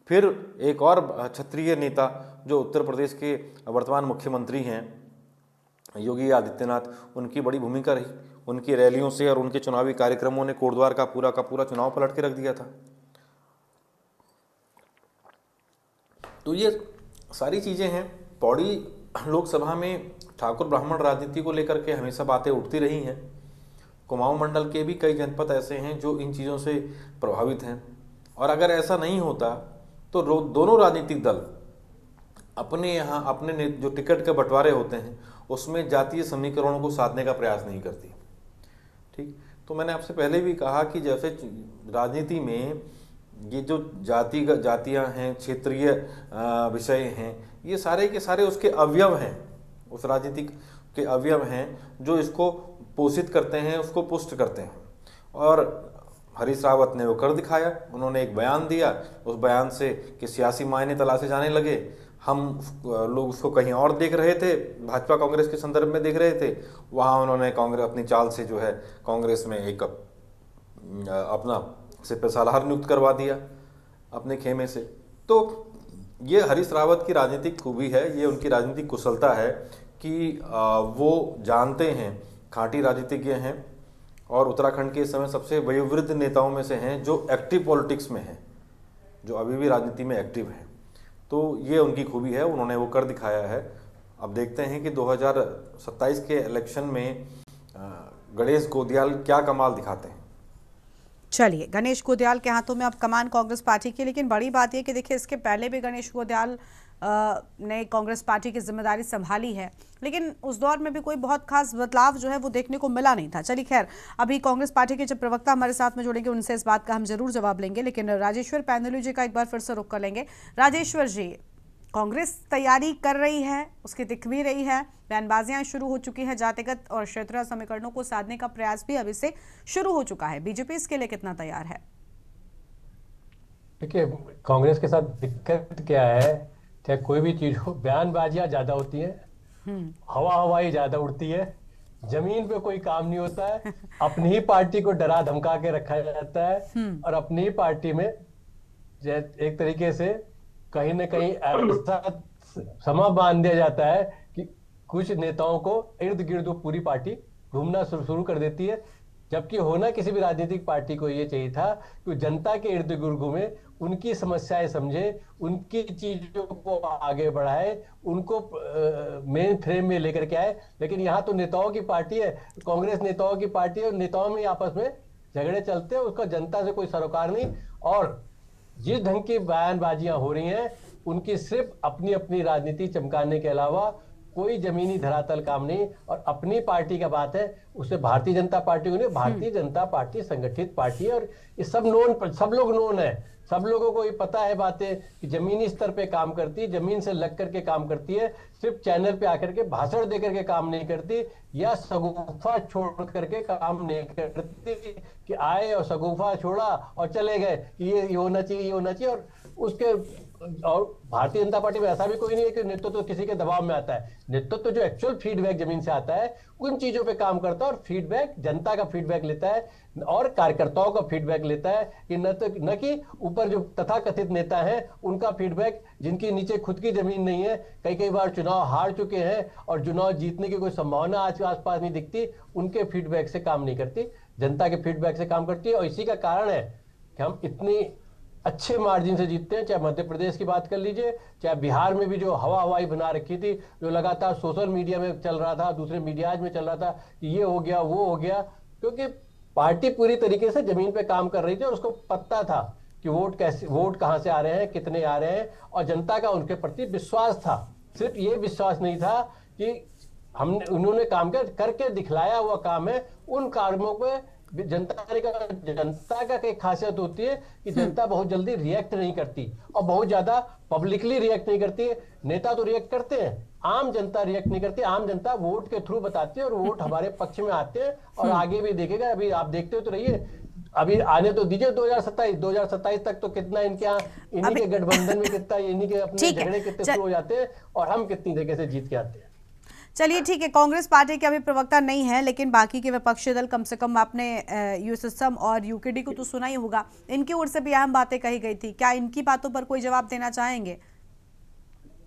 फिर एक और क्षत्रिय नेता जो उत्तर प्रदेश के वर्तमान मुख्यमंत्री हैं योगी आदित्यनाथ, उनकी बड़ी भूमिका रही। उनकी रैलियों से और उनके चुनावी कार्यक्रमों ने कोटद्वार का पूरा चुनाव पलट के रख दिया था। तो ये सारी चीज़ें हैं। पौड़ी लोकसभा में ठाकुर ब्राह्मण राजनीति को लेकर के हमेशा बातें उठती रही हैं। कुमाऊं मंडल के भी कई जनपद ऐसे हैं जो इन चीज़ों से प्रभावित हैं, और अगर ऐसा नहीं होता तो दोनों राजनीतिक दल अपने यहाँ अपने जो टिकट के बंटवारे होते हैं उसमें जातीय समीकरणों को साधने का प्रयास नहीं करती, ठीक। तो मैंने आपसे पहले भी कहा कि जैसे राजनीति में ये जो जातियां हैं, क्षेत्रीय विषय हैं, ये सारे के सारे उसके अवयव हैं, उस राजनीति के अवयव हैं जो इसको पोषित करते हैं, उसको पुष्ट करते हैं। और हरीश रावत ने वो कर दिखाया। उन्होंने एक बयान दिया, उस बयान से कि सियासी मायने तलाशे जाने लगे। हम लोग उसको कहीं और देख रहे थे, भाजपा कांग्रेस के संदर्भ में देख रहे थे, वहाँ उन्होंने कांग्रेस अपनी चाल से जो है कांग्रेस में एक अपना सिपह सालार नियुक्त करवा दिया अपने खेमे से। तो ये हरीश रावत की राजनीतिक खूबी है, ये उनकी राजनीतिक कुशलता है कि वो जानते हैं, खांटी राजनीतिज्ञ हैं और उत्तराखंड के इस समय सबसे वयोवृद्ध नेताओं में से हैं जो एक्टिव पॉलिटिक्स में हैं, जो अभी भी राजनीति में एक्टिव हैं। तो ये उनकी खूबी है, उन्होंने वो कर दिखाया है। अब देखते हैं कि 2027 के इलेक्शन में गणेश गोदियाल क्या कमाल दिखाते हैं। चलिए, गणेश गोदियाल के हाथों में अब कमान कांग्रेस पार्टी की, लेकिन बड़ी बात यह कि देखिए इसके पहले भी गणेश गोदियाल ने कांग्रेस पार्टी की जिम्मेदारी संभाली है, लेकिन उस दौर में भी कोई बहुत खास बदलाव जो है वो देखने को मिला नहीं था। चलिए खैर, अभी कांग्रेस पार्टी के जब प्रवक्ता हमारे साथ में जुड़ेंगे उनसे इस बात का हम जरूर जवाब लेंगे, लेकिन राजेश्वर पैनलू जी का एक बार फिर से रुख कर लेंगे। राजेश्वर जी, कांग्रेस तैयारी कर रही है, उसकी दिख भी रही है, बयानबाजियां शुरू हो चुकी हैं, जातिगत और क्षेत्रीय समीकरणों को साधने का प्रयास भी अभी से शुरू हो चुका है। बीजेपी इसके लिए कितना तैयार है? देखिए, कांग्रेस के साथ दिक्कत क्या है, चाहे कोई भी चीज हो, बयानबाजियां ज्यादा होती है, हवाई ज्यादा उड़ती है, जमीन पे कोई काम नहीं होता है, अपनी ही पार्टी को डरा धमका के रखा जाता है और अपनी ही पार्टी में एक तरीके से कहीं ना कहीं ऐसा समा बांध दिया जाता है कि कुछ नेताओं को इर्द गिर्द पूरी पार्टी घूमना शुरू कर देती है, जबकि होना किसी भी राजनीतिक पार्टी को ये चाहिए था कि जनता के इर्द गिर्द घूमे, उनकी समस्याएं समझे, उनकी चीजों को आगे बढ़ाए, उनको मेन फ्रेम में लेकर के आए। लेकिन यहाँ तो नेताओं की पार्टी है, कांग्रेस नेताओं की पार्टी है और नेताओं में आपस में झगड़े चलते हैं, उसका जनता से कोई सरोकार नहीं। और जिस ढंग की बयानबाजियां हो रही हैं, उनकी सिर्फ अपनी अपनी राजनीति चमकाने के अलावा कोई जमीनी धरातल काम नहीं। और अपनी पार्टी का बात है, उससे भारतीय जनता पार्टी को नहीं, भारतीय जनता पार्टी संगठित पार्टी है और ये सब लोग नोन है, सब लोगों को ये पता है बातें कि जमीनी स्तर पे काम करती है, जमीन से लग करके काम करती है, सिर्फ चैनल पे आकर के भाषण दे करके काम नहीं करती या सगुफा छोड़ करके काम नहीं करती कि आए और सगुफा छोड़ा और चले गए कि ये होना चाहिए, ये होना चाहिए। और भारतीय जनता पार्टी में ऐसा भी कोई नहीं है कि नेतृत्व तो किसी के दबाव में आता है। नेतृत्व तो जो एक्चुअल फीडबैक जमीन से आता है उन चीजों पे काम करता है और फीडबैक जनता का फीडबैक लेता है और कार्यकर्ताओं का फीडबैक लेता है कि न कि ऊपर जो तथाकथित नेता हैं उनका फीडबैक, जिनकी नीचे खुद की जमीन नहीं है, कई बार चुनाव हार चुके हैं और चुनाव जीतने की कोई संभावना आज आसपास नहीं दिखती, उनके फीडबैक से काम नहीं करती, जनता के फीडबैक से काम करती है। और इसी का कारण है कि हम इतनी अच्छे मार्जिन से जीतते हैं। चाहे मध्य प्रदेश की बात कर लीजिए, चाहे बिहार में भी जो हवाई बना रखी थी, जो लगातार सोशल मीडिया में चल रहा था, दूसरे मीडियाज में चल रहा था कि ये हो गया वो हो गया, क्योंकि पार्टी पूरी तरीके से जमीन पे काम कर रही थी और उसको पता था कि वोट कहां से आ रहे हैं, कितने आ रहे हैं, और जनता का उनके प्रति विश्वास था। सिर्फ ये विश्वास नहीं था कि उन्होंने काम करके दिखलाया हुआ काम है, उन कामों पे जनता का एक खासियत होती है कि जनता बहुत जल्दी रिएक्ट नहीं करती और बहुत ज्यादा पब्लिकली रिएक्ट नहीं करती। नेता तो रिएक्ट करते हैं, आम जनता रिएक्ट नहीं करती। आम जनता वोट के थ्रू बताती है और वोट हमारे पक्ष में आते हैं और आगे भी देखेगा। अभी आप देखते तो रहिए, अभी आने तो दीजिए 2027 तक तो कितना इनके यहाँ इन्हीं के गठबंधन में कितना इन्हीं के अपने झगड़े कितने शुरू हो जाते हैं और हम कितनी जगह से जीत के आते हैं। चलिए ठीक है, कांग्रेस पार्टी के अभी प्रवक्ता नहीं है, लेकिन बाकी के विपक्षी दल, कम से कम आपने यूएसएसएम और यूकेडी को तो सुना ही होगा, इनकी ओर से भी अहम बातें कही गई थी। क्या इनकी बातों पर कोई जवाब देना चाहेंगे?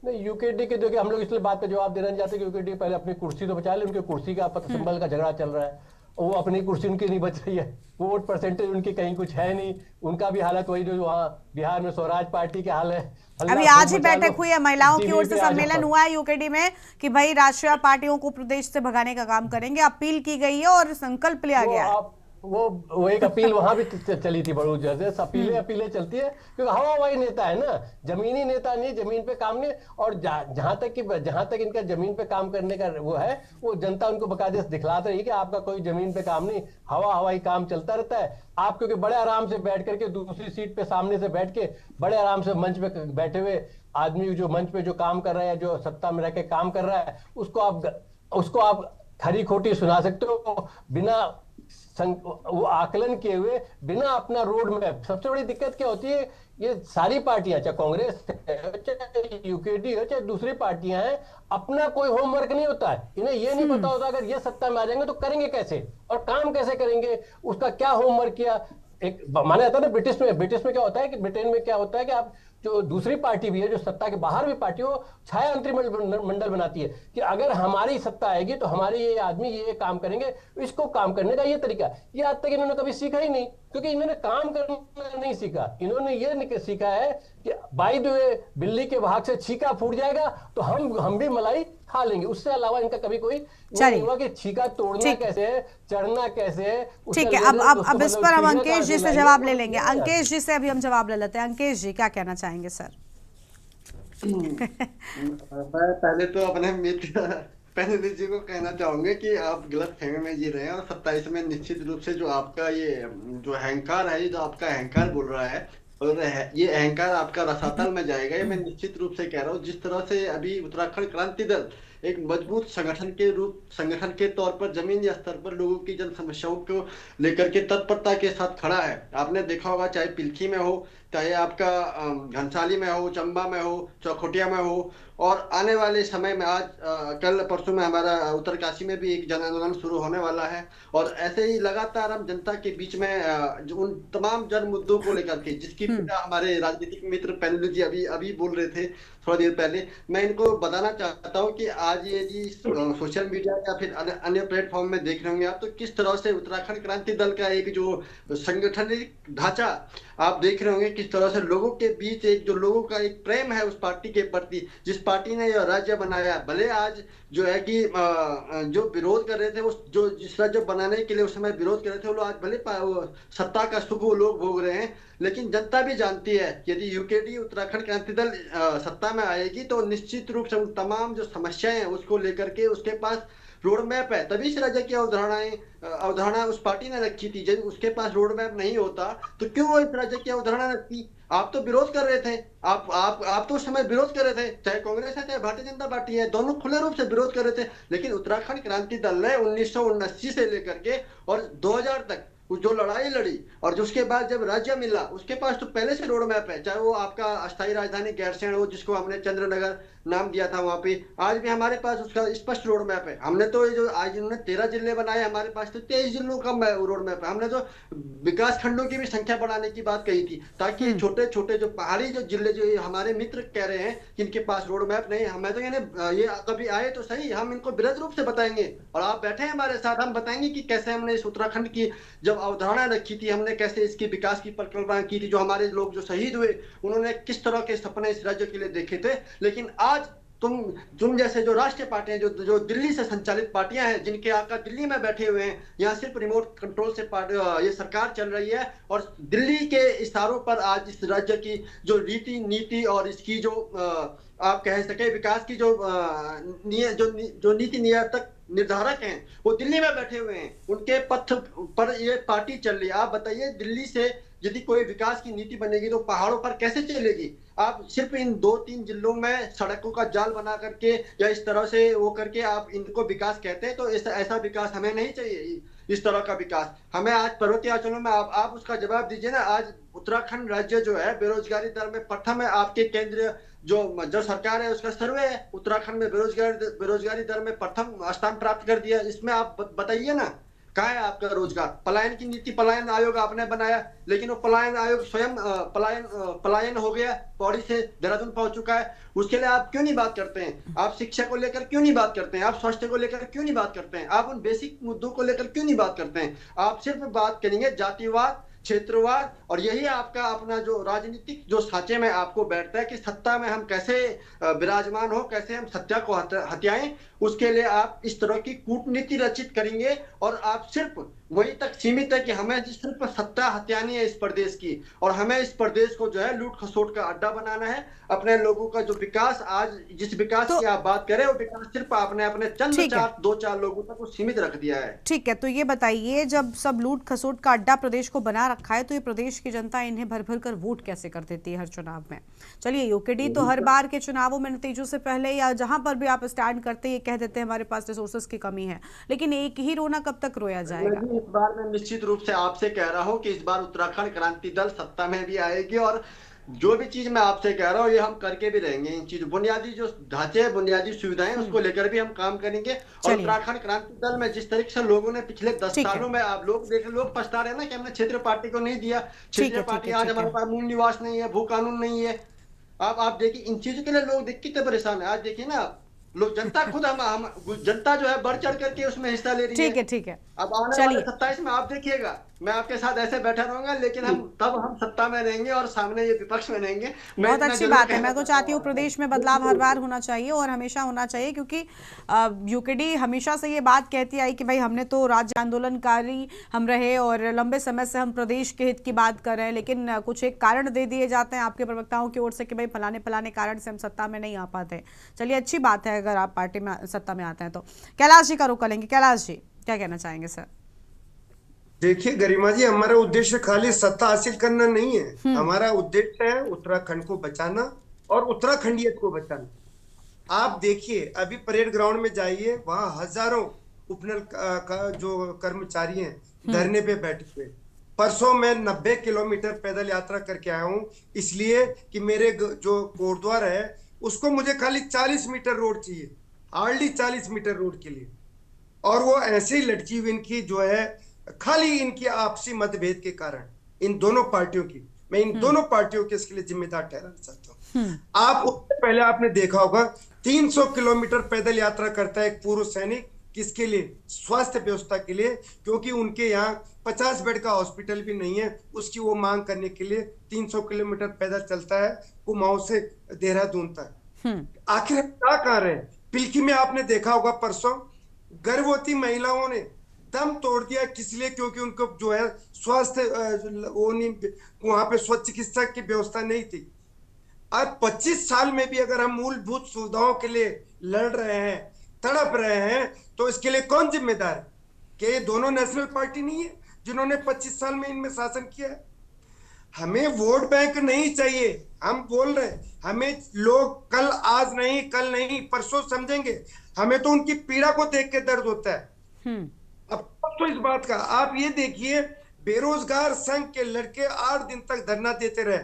नहीं, यूकेडी के देखिए, हम लोग इसलिए बात पे जवाब देना चाहते हैं कि यूकेडी पहले अपनी कुर्सी तो बचा ले, उनकी कुर्सी का पथ संबल का झगड़ा चल रहा है, वो अपनी कुर्सी उनकी नहीं बच रही है, वोट परसेंटेज उनकी कहीं कुछ है नहीं, उनका भी हालत वही जो वहाँ बिहार में स्वराज पार्टी के हाल है। अभी आज ही बैठक हुई है, महिलाओं की ओर से सम्मेलन हुआ है यूकेडी में कि भाई राष्ट्रीय पार्टियों को प्रदेश से भगाने का काम करेंगे, अपील की गई है और संकल्प लिया गया है। वो एक अपील वहां भी चली थी बड़ू जैसे अपीलें चलती है, क्योंकि हवाई नेता है ना, जमीनी नेता नहीं, जमीन पे काम नहीं। और जहां तक इनका जमीन पे काम करने का वो है, वो जनता उनको बकायदे दिखलाते रही कि आपका कोई जमीन पे काम नहीं, हवाई काम चलता रहता है। आप क्योंकि बड़े आराम से बैठ करके दूसरी सीट पे सामने से बैठ के बड़े आराम से मंच पे बैठे हुए आदमी जो मंच पे जो काम कर रहा है, जो सत्ता में रह के काम कर रहा है, उसको आप खरी खोटी सुना सकते हो बिना वो आकलन किए हुए, बिना अपना रोड मैप। सबसे बड़ी दिक्कत क्या होती है, ये सारी पार्टियां, चाहे कांग्रेस है, चाहे यूकेडी है, चाहे दूसरी पार्टियां हैं, अपना कोई होमवर्क नहीं होता है। इन्हें ये नहीं पता होता अगर ये सत्ता में आ जाएंगे तो करेंगे कैसे और काम कैसे करेंगे, उसका क्या होमवर्क किया। एक माना जाता है ना ब्रिटिश में क्या होता है कि ब्रिटेन में क्या होता है कि आप जो दूसरी पार्टी भी है, जो सत्ता के बाहर भी पार्टी हो, छाया मंत्रिमंडल बनाती है कि अगर हमारी सत्ता आएगी तो हमारे ये आदमी ये काम करेंगे, इसको काम करने का ये तरीका। ये आज तक इन्होंने कभी सीखा ही नहीं, क्योंकि इन्होंने काम करना नहीं सीखा। इन्होंने ये सीखा है कि बाय द वे बिल्ली के भाग से छीका फूट जाएगा तो हम भी मलाई खा लेंगे। उससे अलावा इनका कभी कोई नहीं हुआ कि छीका तोड़ना कैसे है, चढ़ना कैसे है। ठीक है, अब इस पर हम अंकेश जी से जवाब ले लेंगे। अंकेश जी से अभी हम जवाब ले लेते हैं। अंकेश जी क्या कहना चाहेंगे सर? मैं पहले तो अपने मित्र पहले जी को कहना चाहूंगा कि आप गलत फहमी में जी रहे हैं, और 27 में निश्चित रूप से जो आपका ये जो अहंकार है, जो आपका अहंकार बोल रहा है, और ये अहंकार आपका रसातल में जाएगा। ये मैं निश्चित रूप से कह रहा हूँ। जिस तरह से अभी उत्तराखंड क्रांति दल एक मजबूत संगठन के तौर पर जमीनी स्तर पर लोगों की जन समस्याओं को लेकर के तत्परता के साथ खड़ा है। आपने देखा होगा, चाहे पिलखी में हो, चाहे आपका घनसाली में हो, चंबा में हो, चौखुटिया में हो, और आने वाले समय में आज कल परसों में हमारा उत्तरकाशी में भी एक जन आंदोलन शुरू होने वाला है। और ऐसे ही लगातार हम जनता के बीच में उन तमाम जन मुद्दों को लेकर के, जिसकी हमारे राजनीतिक मित्र पैनल जी अभी बोल रहे थे थोड़ा देर पहले, मैं इनको बताना चाहता हूँ कि आज ये जी सोशल मीडिया या फिर अन्य प्लेटफॉर्म में देख रहे होंगे आप, तो किस तरह से उत्तराखंड क्रांति दल का एक जो संगठनिक ढांचा आप देख रहे होंगे, किस तरह से लोगों के बीच एक जो लोगों का एक प्रेम है उस पार्टी के प्रति, जिस पार्टी ने यह राज्य बनाया। भले आज जो है कि जो विरोध कर रहे थे, उस जो जिस राज्य बनाने के लिए उस समय विरोध कर रहे थे, वो लोग आज भले सत्ता का सुख वो लोग भोग रहे हैं, लेकिन जनता भी जानती है यदि यूकेडी उत्तराखंड क्रांति दल सत्ता में आएगी तो निश्चित रूप से उन तमाम जो समस्याएं हैं उसको लेकर के उसके पास रोड मैप है। तभी इस राज्य की अवधारणा उस पार्टी ने रखी थी। जब उसके पास रोड मैप नहीं होता तो क्यों वो इस राज्य की अवधारणा रखती? आप तो विरोध कर रहे थे, आप तो उस समय विरोध कर रहे थे, चाहे कांग्रेस है चाहे भारतीय जनता पार्टी है, दोनों खुले रूप से विरोध कर रहे थे। लेकिन उत्तराखंड क्रांति दल ने 1979 से लेकर के और 2000 तक जो लड़ाई लड़ी, और जो उसके बाद जब राज्य मिला उसके पास तो पहले से रोड मैप है। चाहे वो आपका अस्थायी राजधानी गैरसैंण हो, जिसको हमने चंद्रनगर नाम दिया था, वहां पे आज भी हमारे पास उसका स्पष्ट रोड मैप है। हमने तो ये जो आज इन्होंने 13 जिले बनाए, हमारे पास तो 23 जिलों का रोड मैप है। हमने तो विकास खंडों की भी संख्या बढ़ाने की बात कही थी, ताकि छोटे छोटे जो पहाड़ी जो जिले जो हमारे मित्र कह रहे हैं कि इनके पास रोड मैप नहीं, हमें तो ये कभी आए तो सही, हम इनको वृहद रूप से बताएंगे। और आप बैठे हैं हमारे साथ, हम बताएंगे कि कैसे हमने इस उत्तराखंड की जब अवधारणा रखी थी, हमने कैसे इसकी विकास की परिकल्पना की थी। जो हमारे लोग जो शहीद हुए उन्होंने किस तरह के सपने इस राज्य के लिए देखे थे। लेकिन आज तुम जैसे जो राष्ट्रीय पार्टियां जो दिल्ली से संचालित पार्टियां हैं, जिनके आका दिल्ली में बैठे हुए हैं, यहाँ सिर्फ रिमोट कंट्रोल से ये सरकार चल रही है, और दिल्ली के इशारों पर आज इस राज्य की जो रीति नीति और इसकी जो आप कह सके विकास की जो नीति नियतक निर्धारक हैं वो दिल्ली में बैठे हुए हैं, उनके पथ पर ये पार्टी चल रही है। आप बताइए, दिल्ली से यदि कोई विकास की नीति बनेगी तो पहाड़ों पर कैसे चलेगी? आप सिर्फ इन 2-3 जिलों में सड़कों का जाल बना करके या इस तरह से वो करके आप इनको विकास कहते हैं, तो ऐसा विकास हमें नहीं चाहिए। इस तरह का विकास हमें आज पर्वतीय अंचलों में आप उसका जवाब दीजिए ना। आज उत्तराखंड राज्य जो है बेरोजगारी दर में प्रथम है। आपके केंद्रीय जो सरकार है उसका सर्वे है, उत्तराखंड में बेरोजगारी दर में प्रथम स्थान प्राप्त कर दिया। इसमें आप बताइए ना, कहाँ है आपका रोजगार? पलायन की नीति, पलायन आयोग आपने बनाया, लेकिन वो पलायन आयोग स्वयं पलायन हो गया, पौड़ी से देहरादून पहुंच चुका है। उसके लिए आप क्यों नहीं बात करते हैं? आप शिक्षा को लेकर क्यों नहीं बात करते हैं? आप स्वास्थ्य को लेकर क्यों नहीं बात करते हैं? आप उन बेसिक मुद्दों को लेकर क्यों नहीं बात करते हैं? आप सिर्फ बात करेंगे जातिवाद, क्षेत्रवाद, और यही आपका अपना जो राजनीतिक जो साँचे में आपको बैठता है कि सत्ता में हम कैसे विराजमान हो, कैसे हम सत्ता को हत्याएं, उसके लिए आप इस तरह की कूटनीति रचित करेंगे और आप सिर्फ वही तक सीमित है कि हमें सिर्फ सत्ता हथियानी है इस प्रदेश की और हमें इस प्रदेश को जो है लूट खसोट का अड्डा बनाना है। अपने लोगों का जो विकास आज जिस विकास की आप बात करें वो विकास सिर्फ आपने अपने चंद दो चार लोगों तक वो सीमित रख दिया है। ठीक है, तो ये बताइए, जब सब लूट खसोट का अड्डा प्रदेश को बना रखा है तो ये प्रदेश की जनता इन्हें भर भर कर वोट कैसे कर देती है हर चुनाव में? चलिए, यूकेडी तो हर बार के चुनावों में नतीजों से पहले या जहां पर भी आप स्टैंड करते हैं ये कह देते हैं हमारे पास रिसोर्सेज की कमी है, लेकिन एक ही रोना कब तक रोया जाएगा? इस बार मैं निश्चित रूप से आपसे कह रहा हूं कि इस बार उत्तराखंड क्रांति दल सत्ता में भी आएगी और जो भी चीज मैं आपसे कह रहा हूँ ये हम करके भी रहेंगे। इन चीज बुनियादी जो ढांचे बुनियादी सुविधाएं उसको लेकर भी हम काम करेंगे। और उत्तराखंड क्रांति दल में जिस तरीके से लोगों ने पिछले 10 सालों में आप लोग देख लोग पछता रहे ना कि हमने क्षेत्रीय पार्टी को नहीं दिया। क्षेत्रीय पार्टी आज हमारे पास मूल निवास नहीं है, भू कानून नहीं है। आप देखिए इन चीजों के लिए लोग कितने परेशान है। आज देखिए ना लोग जनता खुद हम जनता जो है बढ़ चढ़ करके उसमें हिस्सा ले रही है। ठीक है। अब आने वाले 27 में आप देखिएगा मैं आपके साथ ऐसे बैठा रहूंगा लेकिन हम सत्ता में रहेंगे और सामने ये विपक्ष में रहेंगे। बहुत अच्छी बात है। मैं तो चाहती हूँ प्रदेश में बदलाव हर बार होना चाहिए और हमेशा होना चाहिए, क्योंकि यूकेडी हमेशा से ये बात कहती आई कि भाई हमने तो राज्य आंदोलनकारी हम रहे और लंबे समय से हम प्रदेश के हित की बात कर रहे हैं, लेकिन कुछ एक कारण दे दिए जाते हैं आपके प्रवक्ताओं की ओर से कि भाई फलाने कारण से हम सत्ता में नहीं आ पाते। चलिए, अच्छी बात है अगर आप पार्टी में सत्ता में आते हैं तो। कैलाश जी का रुख करेंगे। कैलाश जी क्या कहना चाहेंगे सर? देखिए गरिमा जी, हमारा उद्देश्य खाली सत्ता हासिल करना नहीं है। हमारा उद्देश्य है उत्तराखंड को बचाना और उत्तराखंडियत को बचाना। आप देखिए अभी परेड ग्राउंड में जाइए, वहां हजारों उपनल का जो कर्मचारी हैं धरने पे बैठे हुए। परसों मैं 90 किलोमीटर पैदल यात्रा करके आया हूँ, इसलिए कि मेरे जो कोटद्वार है उसको मुझे खाली 40 मीटर रोड चाहिए, हार्डली 40 मीटर रोड के लिए। और वो ऐसे ही लटकी हुई इनकी जो है खाली इनकी आपसी मतभेद के कारण इन दोनों पार्टियों की, मैं इन दोनों पार्टियों के इसके लिए जिम्मेदार ठहराना चाहता हूँ। आप उससे पहले आपने देखा होगा 300 किलोमीटर पैदल यात्रा करता है एक पूर्व सैनिक, किसके लिए? स्वास्थ्य व्यवस्था के लिए, क्योंकि उनके यहाँ 50 बेड का हॉस्पिटल भी नहीं है। उसकी वो मांग करने के लिए 300 किलोमीटर पैदल चलता है कुमाऊं से देहरादून तक। आखिर क्या कह रहे हैं? पिल्की में आपने देखा होगा परसों गर्भवती महिलाओं ने दम तोड़ दिया, किस लिए? क्योंकि उनको जो है स्वास्थ्य वो नहीं, वहां पे स्वच्छ चिकित्सा की व्यवस्था नहीं थी। अब 25 साल में भी अगर हम मूलभूत सुविधाओं के लिए लड़ रहे हैं, तड़प रहे हैं, तो इसके लिए कौन जिम्मेदार है? कि ये दोनों नेशनल पार्टी नहीं है जिन्होंने 25 साल में इनमें शासन किया है? हमें वोट बैंक नहीं चाहिए। हम बोल रहे हैं हमें लोग कल आज नहीं कल नहीं परसों समझेंगे। हमें तो उनकी पीड़ा को देख के दर्द होता है। अब तो इस बात का आप ये देखिए, बेरोजगार संघ के लड़के 8 दिन तक धरना देते रहे,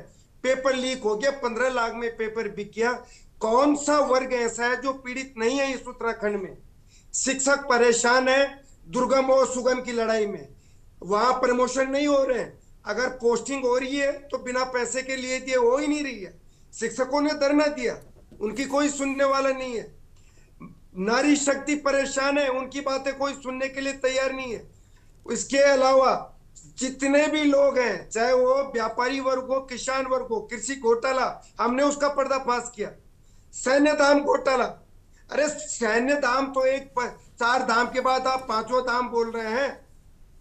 पेपर लीक हो गया, 15 लाख में पेपर बिक गया। कौन सा वर्ग ऐसा है जो पीड़ित नहीं है इस उत्तराखंड में? शिक्षक परेशान है दुर्गम और सुगम की लड़ाई में, वहां प्रमोशन नहीं हो रहे हैं। अगर पोस्टिंग हो रही है तो बिना पैसे के लिए दिए हो ही नहीं रही है। शिक्षकों ने धरना दिया, उनकी कोई सुनने वाला नहीं है। नारी शक्ति परेशान है, उनकी बातें कोई सुनने के लिए तैयार नहीं है। इसके अलावा जितने भी लोग हैं, चाहे वो व्यापारी वर्ग हो, किसान वर्ग हो, कृषि घोटाला हमने उसका पर्दाफाश किया। सैन्य धाम घोटाला, अरे सैन्य धाम तो एक 4 धाम के बाद आप 5वां धाम बोल रहे हैं।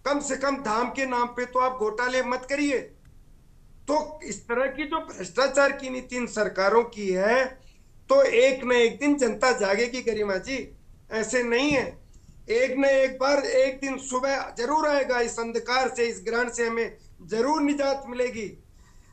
कम से कम धाम के नाम पे तो आप घोटाले मत करिए। तो इस तरह की जो भ्रष्टाचार की नीति इन सरकारों की है, तो एक न एक दिन जनता जागेगी गरिमा जी, ऐसे नहीं है। एक न एक बार एक दिन सुबह जरूर आएगा, इस अंधकार से, इस ग्रहण से हमें जरूर निजात मिलेगी।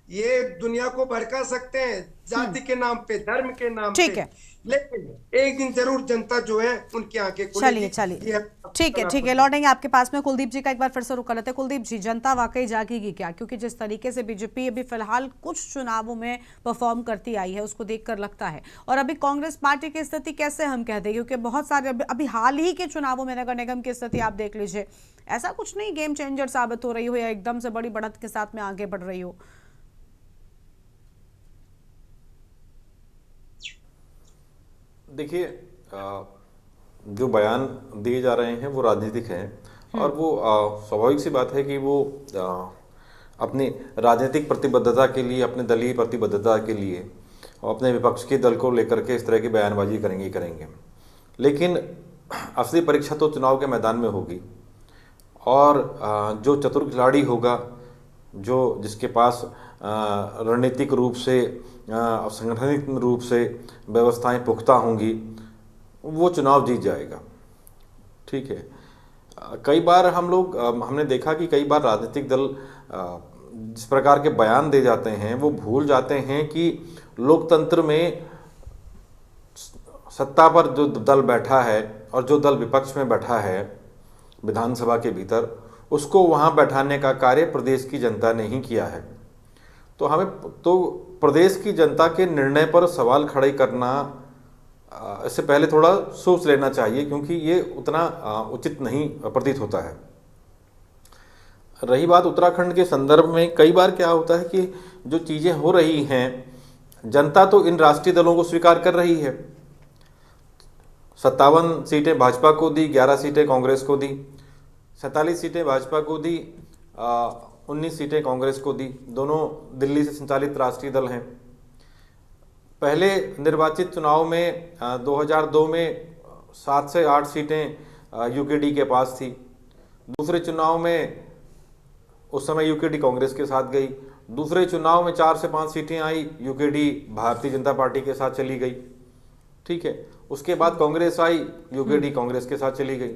ये दुनिया को भड़का सकते हैं जाति के नाम पे, धर्म के नाम पे, लेकिन एक दिन जरूर जनता जो है उनकी आंखें खुलेगी। चलिए ठीक है, लौटेंगे आपके पास में। कुलदीप जी का एक बार फिर से रुक कर लेते हैं। कुलदीप जी, जनता वाकई जागेगी क्या? क्योंकि जिस तरीके से बीजेपी अभी फिलहाल कुछ चुनावों में परफॉर्म करती आई है उसको देखकर लगता है, और अभी कांग्रेस पार्टी की स्थिति कैसे हम कह दें, क्योंकि बहुत सारे अभी हाल ही के चुनावों में नगर निगम की स्थिति आप देख लीजिए, ऐसा कुछ नहीं गेम चेंजर साबित हो रही हो या एकदम से बड़ी बढ़त के साथ में आगे बढ़ रही हो। देखिए, जो बयान दिए जा रहे हैं वो राजनीतिक हैं और वो स्वाभाविक सी बात है कि वो अपनी राजनीतिक प्रतिबद्धता के लिए, अपने दलीय प्रतिबद्धता के लिए और अपने विपक्ष के दल को लेकर के इस तरह की बयानबाजी करेंगे। लेकिन असली परीक्षा तो चुनाव के मैदान में होगी। और जो चतुर खिलाड़ी होगा, जो जिसके पास रणनीतिक रूप से संगठनिक रूप से व्यवस्थाएं पुख्ता होंगी, वो चुनाव जीत जाएगा। ठीक है। कई बार हमने देखा कि कई बार राजनीतिक दल जिस प्रकार के बयान दे जाते हैं, वो भूल जाते हैं कि लोकतंत्र में सत्ता पर जो दल बैठा है और जो दल विपक्ष में बैठा है विधानसभा के भीतर, उसको वहाँ बैठाने का कार्य प्रदेश की जनता ने ही किया है। तो हमें तो प्रदेश की जनता के निर्णय पर सवाल खड़े करना इससे पहले थोड़ा सोच लेना चाहिए, क्योंकि ये उतना उचित नहीं प्रतीत होता है। रही बात उत्तराखंड के संदर्भ में, कई बार क्या होता है कि जो चीज़ें हो रही हैं, जनता तो इन राष्ट्रीय दलों को स्वीकार कर रही है। 57 सीटें भाजपा को दी, 11 सीटें कांग्रेस को दी, 47 सीटें भाजपा को दी, 19 सीटें कांग्रेस को दी। दोनों दिल्ली से संचालित राष्ट्रीय दल हैं। पहले निर्वाचित चुनाव में 2002 में 7 से 8 सीटें यूकेडी के पास थी। दूसरे चुनाव में उस समय यूकेडी कांग्रेस के साथ गई। दूसरे चुनाव में 4 से 5 सीटें आई, यूकेडी भारतीय जनता पार्टी के साथ चली गई। ठीक है। उसके बाद कांग्रेस आई, यूकेडी कांग्रेस के साथ चली गई।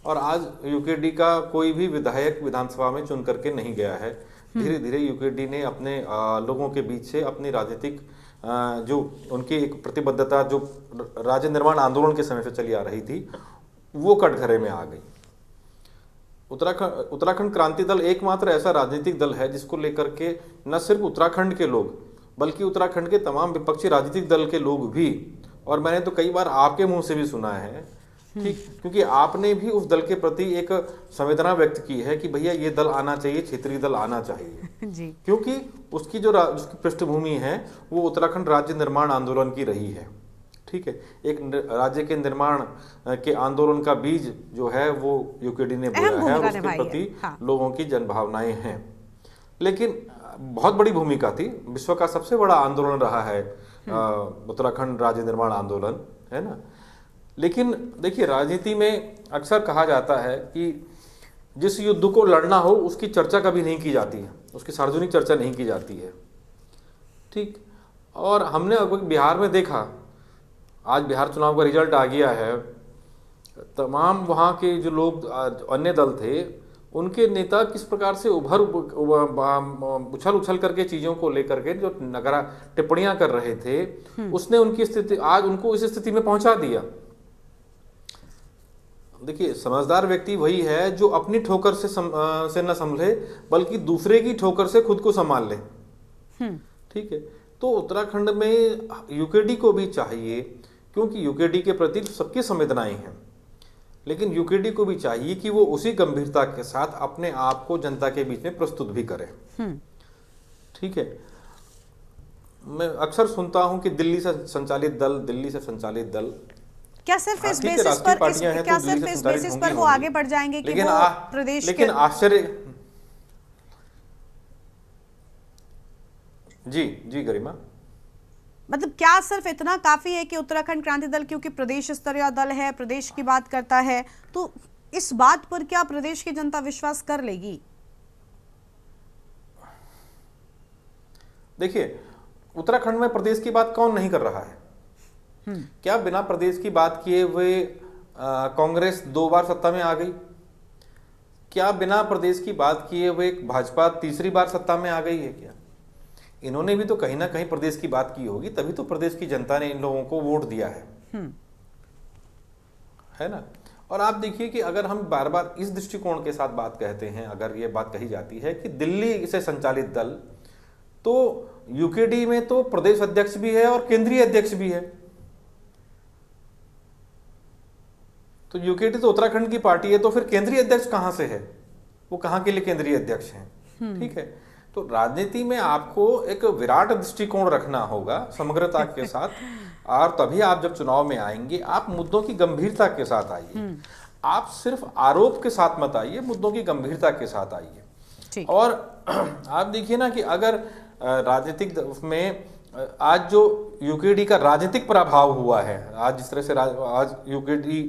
और आज यूकेडी का कोई भी विधायक विधानसभा में चुन करके नहीं गया है। धीरे धीरे यूकेडी ने अपने लोगों के बीच से अपनी राजनीतिक जो उनकी एक प्रतिबद्धता जो राज्य निर्माण आंदोलन के समय से चली आ रही थी, वो कटघरे में आ गई। उत्तराखंड क्रांति दल एकमात्र ऐसा राजनीतिक दल है जिसको लेकर के न सिर्फ उत्तराखंड के लोग, बल्कि उत्तराखंड के तमाम विपक्षी राजनीतिक दल के लोग भी, और मैंने तो कई बार आपके मुंह से भी सुना है, ठीक, क्योंकि आपने भी उस दल के प्रति एक संवेदना व्यक्त की है कि भैया ये दल आना चाहिए, क्षेत्रीय दल आना चाहिए जी। क्योंकि उसकी जो उसकी पृष्ठभूमि है वो उत्तराखंड राज्य निर्माण आंदोलन की रही है। ठीक है। एक राज्य के निर्माण के आंदोलन का बीज जो है वो यूकेडी ने बोया है और उसके प्रति लोगों की जनभावनाएं हैं। लेकिन बहुत बड़ी भूमिका थी, विश्व का सबसे बड़ा आंदोलन रहा है उत्तराखंड राज्य निर्माण आंदोलन, है ना। लेकिन देखिए, राजनीति में अक्सर कहा जाता है कि जिस युद्ध को लड़ना हो उसकी चर्चा कभी नहीं की जाती है, उसकी सार्वजनिक चर्चा नहीं की जाती है। ठीक। और हमने अब बिहार में देखा, आज बिहार चुनाव का रिजल्ट आ गया है, तमाम वहाँ के जो लोग अन्य दल थे उनके नेता किस प्रकार से उछल करके चीज़ों को लेकर के जो नगरा टिप्पणियां कर रहे थे, उसने उनकी स्थिति आज उनको इस स्थिति में पहुंचा दिया। देखिए, समझदार व्यक्ति वही है जो अपनी ठोकर से न संभले बल्कि दूसरे की ठोकर से खुद को संभाल ले। ठीक है। तो उत्तराखंड में यूकेडी को भी चाहिए, क्योंकि यूकेडी के प्रति सबकी संवेदनाएं हैं, लेकिन यूकेडी को भी चाहिए कि वो उसी गंभीरता के साथ अपने आप को जनता के बीच में प्रस्तुत भी करे। ठीक है। मैं अक्सर सुनता हूं कि दिल्ली से संचालित दल क्या सिर्फ इस बेसिस पर वो आगे बढ़ जाएंगे कि वो प्रदेश लेकिन आश्चर्य जी गरिमा, मतलब क्या सिर्फ इतना काफी है कि उत्तराखंड क्रांति दल क्योंकि प्रदेश स्तरीय दल है, प्रदेश की बात करता है, तो इस बात पर क्या प्रदेश की जनता विश्वास कर लेगी? देखिए, उत्तराखंड में प्रदेश की बात कौन नहीं कर रहा है? क्या बिना प्रदेश की बात किए हुए कांग्रेस 2 बार सत्ता में आ गई? क्या बिना प्रदेश की बात किए हुए भाजपा तीसरी बार सत्ता में आ गई है? क्या इन्होंने भी तो कहीं ना कहीं प्रदेश की बात की होगी, तभी तो प्रदेश की जनता ने इन लोगों को वोट दिया है ना। और आप देखिए कि अगर हम बार बार इस दृष्टिकोण के साथ बात कहते हैं, अगर ये बात कही जाती है कि दिल्ली से संचालित दल, तो यूकेडी में तो प्रदेश अध्यक्ष भी है और केंद्रीय अध्यक्ष भी है। तो यूकेडी तो उत्तराखंड की पार्टी है, तो फिर केंद्रीय अध्यक्ष कहां से है? वो कहां के लिए केंद्रीय अध्यक्ष हैं? ठीक है। तो राजनीति में आपको एक विराट दृष्टिकोण रखना होगा समग्रता के साथ, और तभी आप जब चुनाव में आएंगे आप मुद्दों की गंभीरता के साथ आइए। आप सिर्फ आरोप के साथ मत आइए, मुद्दों की गंभीरता के साथ आइए। और आप देखिए ना कि अगर राजनीतिक में आज जो यूकेडी का राजनीतिक प्रभाव हुआ है, आज जिस तरह से आज यूकेडी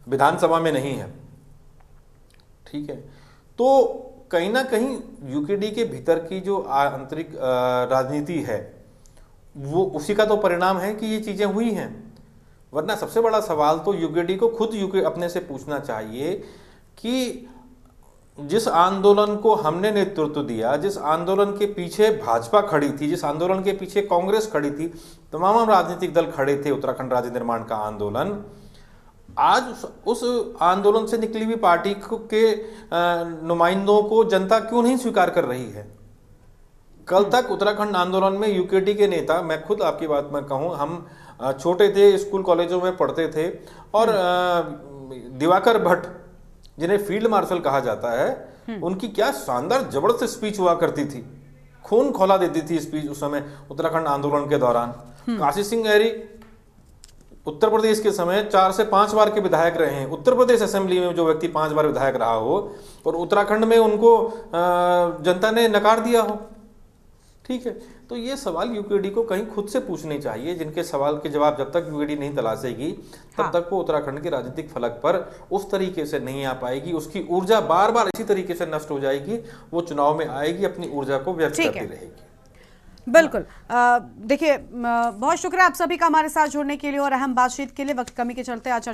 विधानसभा में नहीं है, ठीक है, तो कहीं ना कहीं यूकेडी के भीतर की जो आंतरिक राजनीति है वो उसी का तो परिणाम है कि ये चीजें हुई हैं। वरना सबसे बड़ा सवाल तो यूकेडी को खुद अपने से पूछना चाहिए कि जिस आंदोलन को हमने नेतृत्व दिया, जिस आंदोलन के पीछे भाजपा खड़ी थी, जिस आंदोलन के पीछे कांग्रेस खड़ी थी, तमाम राजनीतिक दल खड़े थे, उत्तराखंड राज्य निर्माण का आंदोलन, आज उस आंदोलन से निकली हुई पार्टी के नुमाइंदों को जनता क्यों नहीं स्वीकार कर रही है? कल तक उत्तराखंड आंदोलन में यूकेडी के नेता, मैं खुद आपकी बात में कहूं, हम छोटे थे, स्कूल कॉलेजों में पढ़ते थे, और दिवाकर भट्ट जिन्हें फील्ड मार्शल कहा जाता है, उनकी क्या शानदार जबरदस्त स्पीच हुआ करती थी, खून खौला देती थी स्पीच उस समय उत्तराखंड आंदोलन के दौरान। काशी सिंह एरी उत्तर प्रदेश के समय 4 से 5 बार के विधायक रहे हैं। उत्तर प्रदेश असेंबली में जो व्यक्ति 5 बार विधायक रहा हो और उत्तराखंड में उनको जनता ने नकार दिया हो, ठीक है, तो ये सवाल यूकेडी को कहीं खुद से पूछने चाहिए, जिनके सवाल के जवाब जब तक यूकेडी नहीं तलाशेगी तब तक वो उत्तराखंड के राजनीतिक फलक पर उस तरीके से नहीं आ पाएगी। उसकी ऊर्जा बार बार इसी तरीके से नष्ट हो जाएगी, वो चुनाव में आएगी, अपनी ऊर्जा को व्यक्त करती रहेगी। बिल्कुल। देखिए, बहुत शुक्रिया आप सभी का हमारे साथ जुड़ने के लिए और अहम बातचीत के लिए। वक्त कमी के चलते आज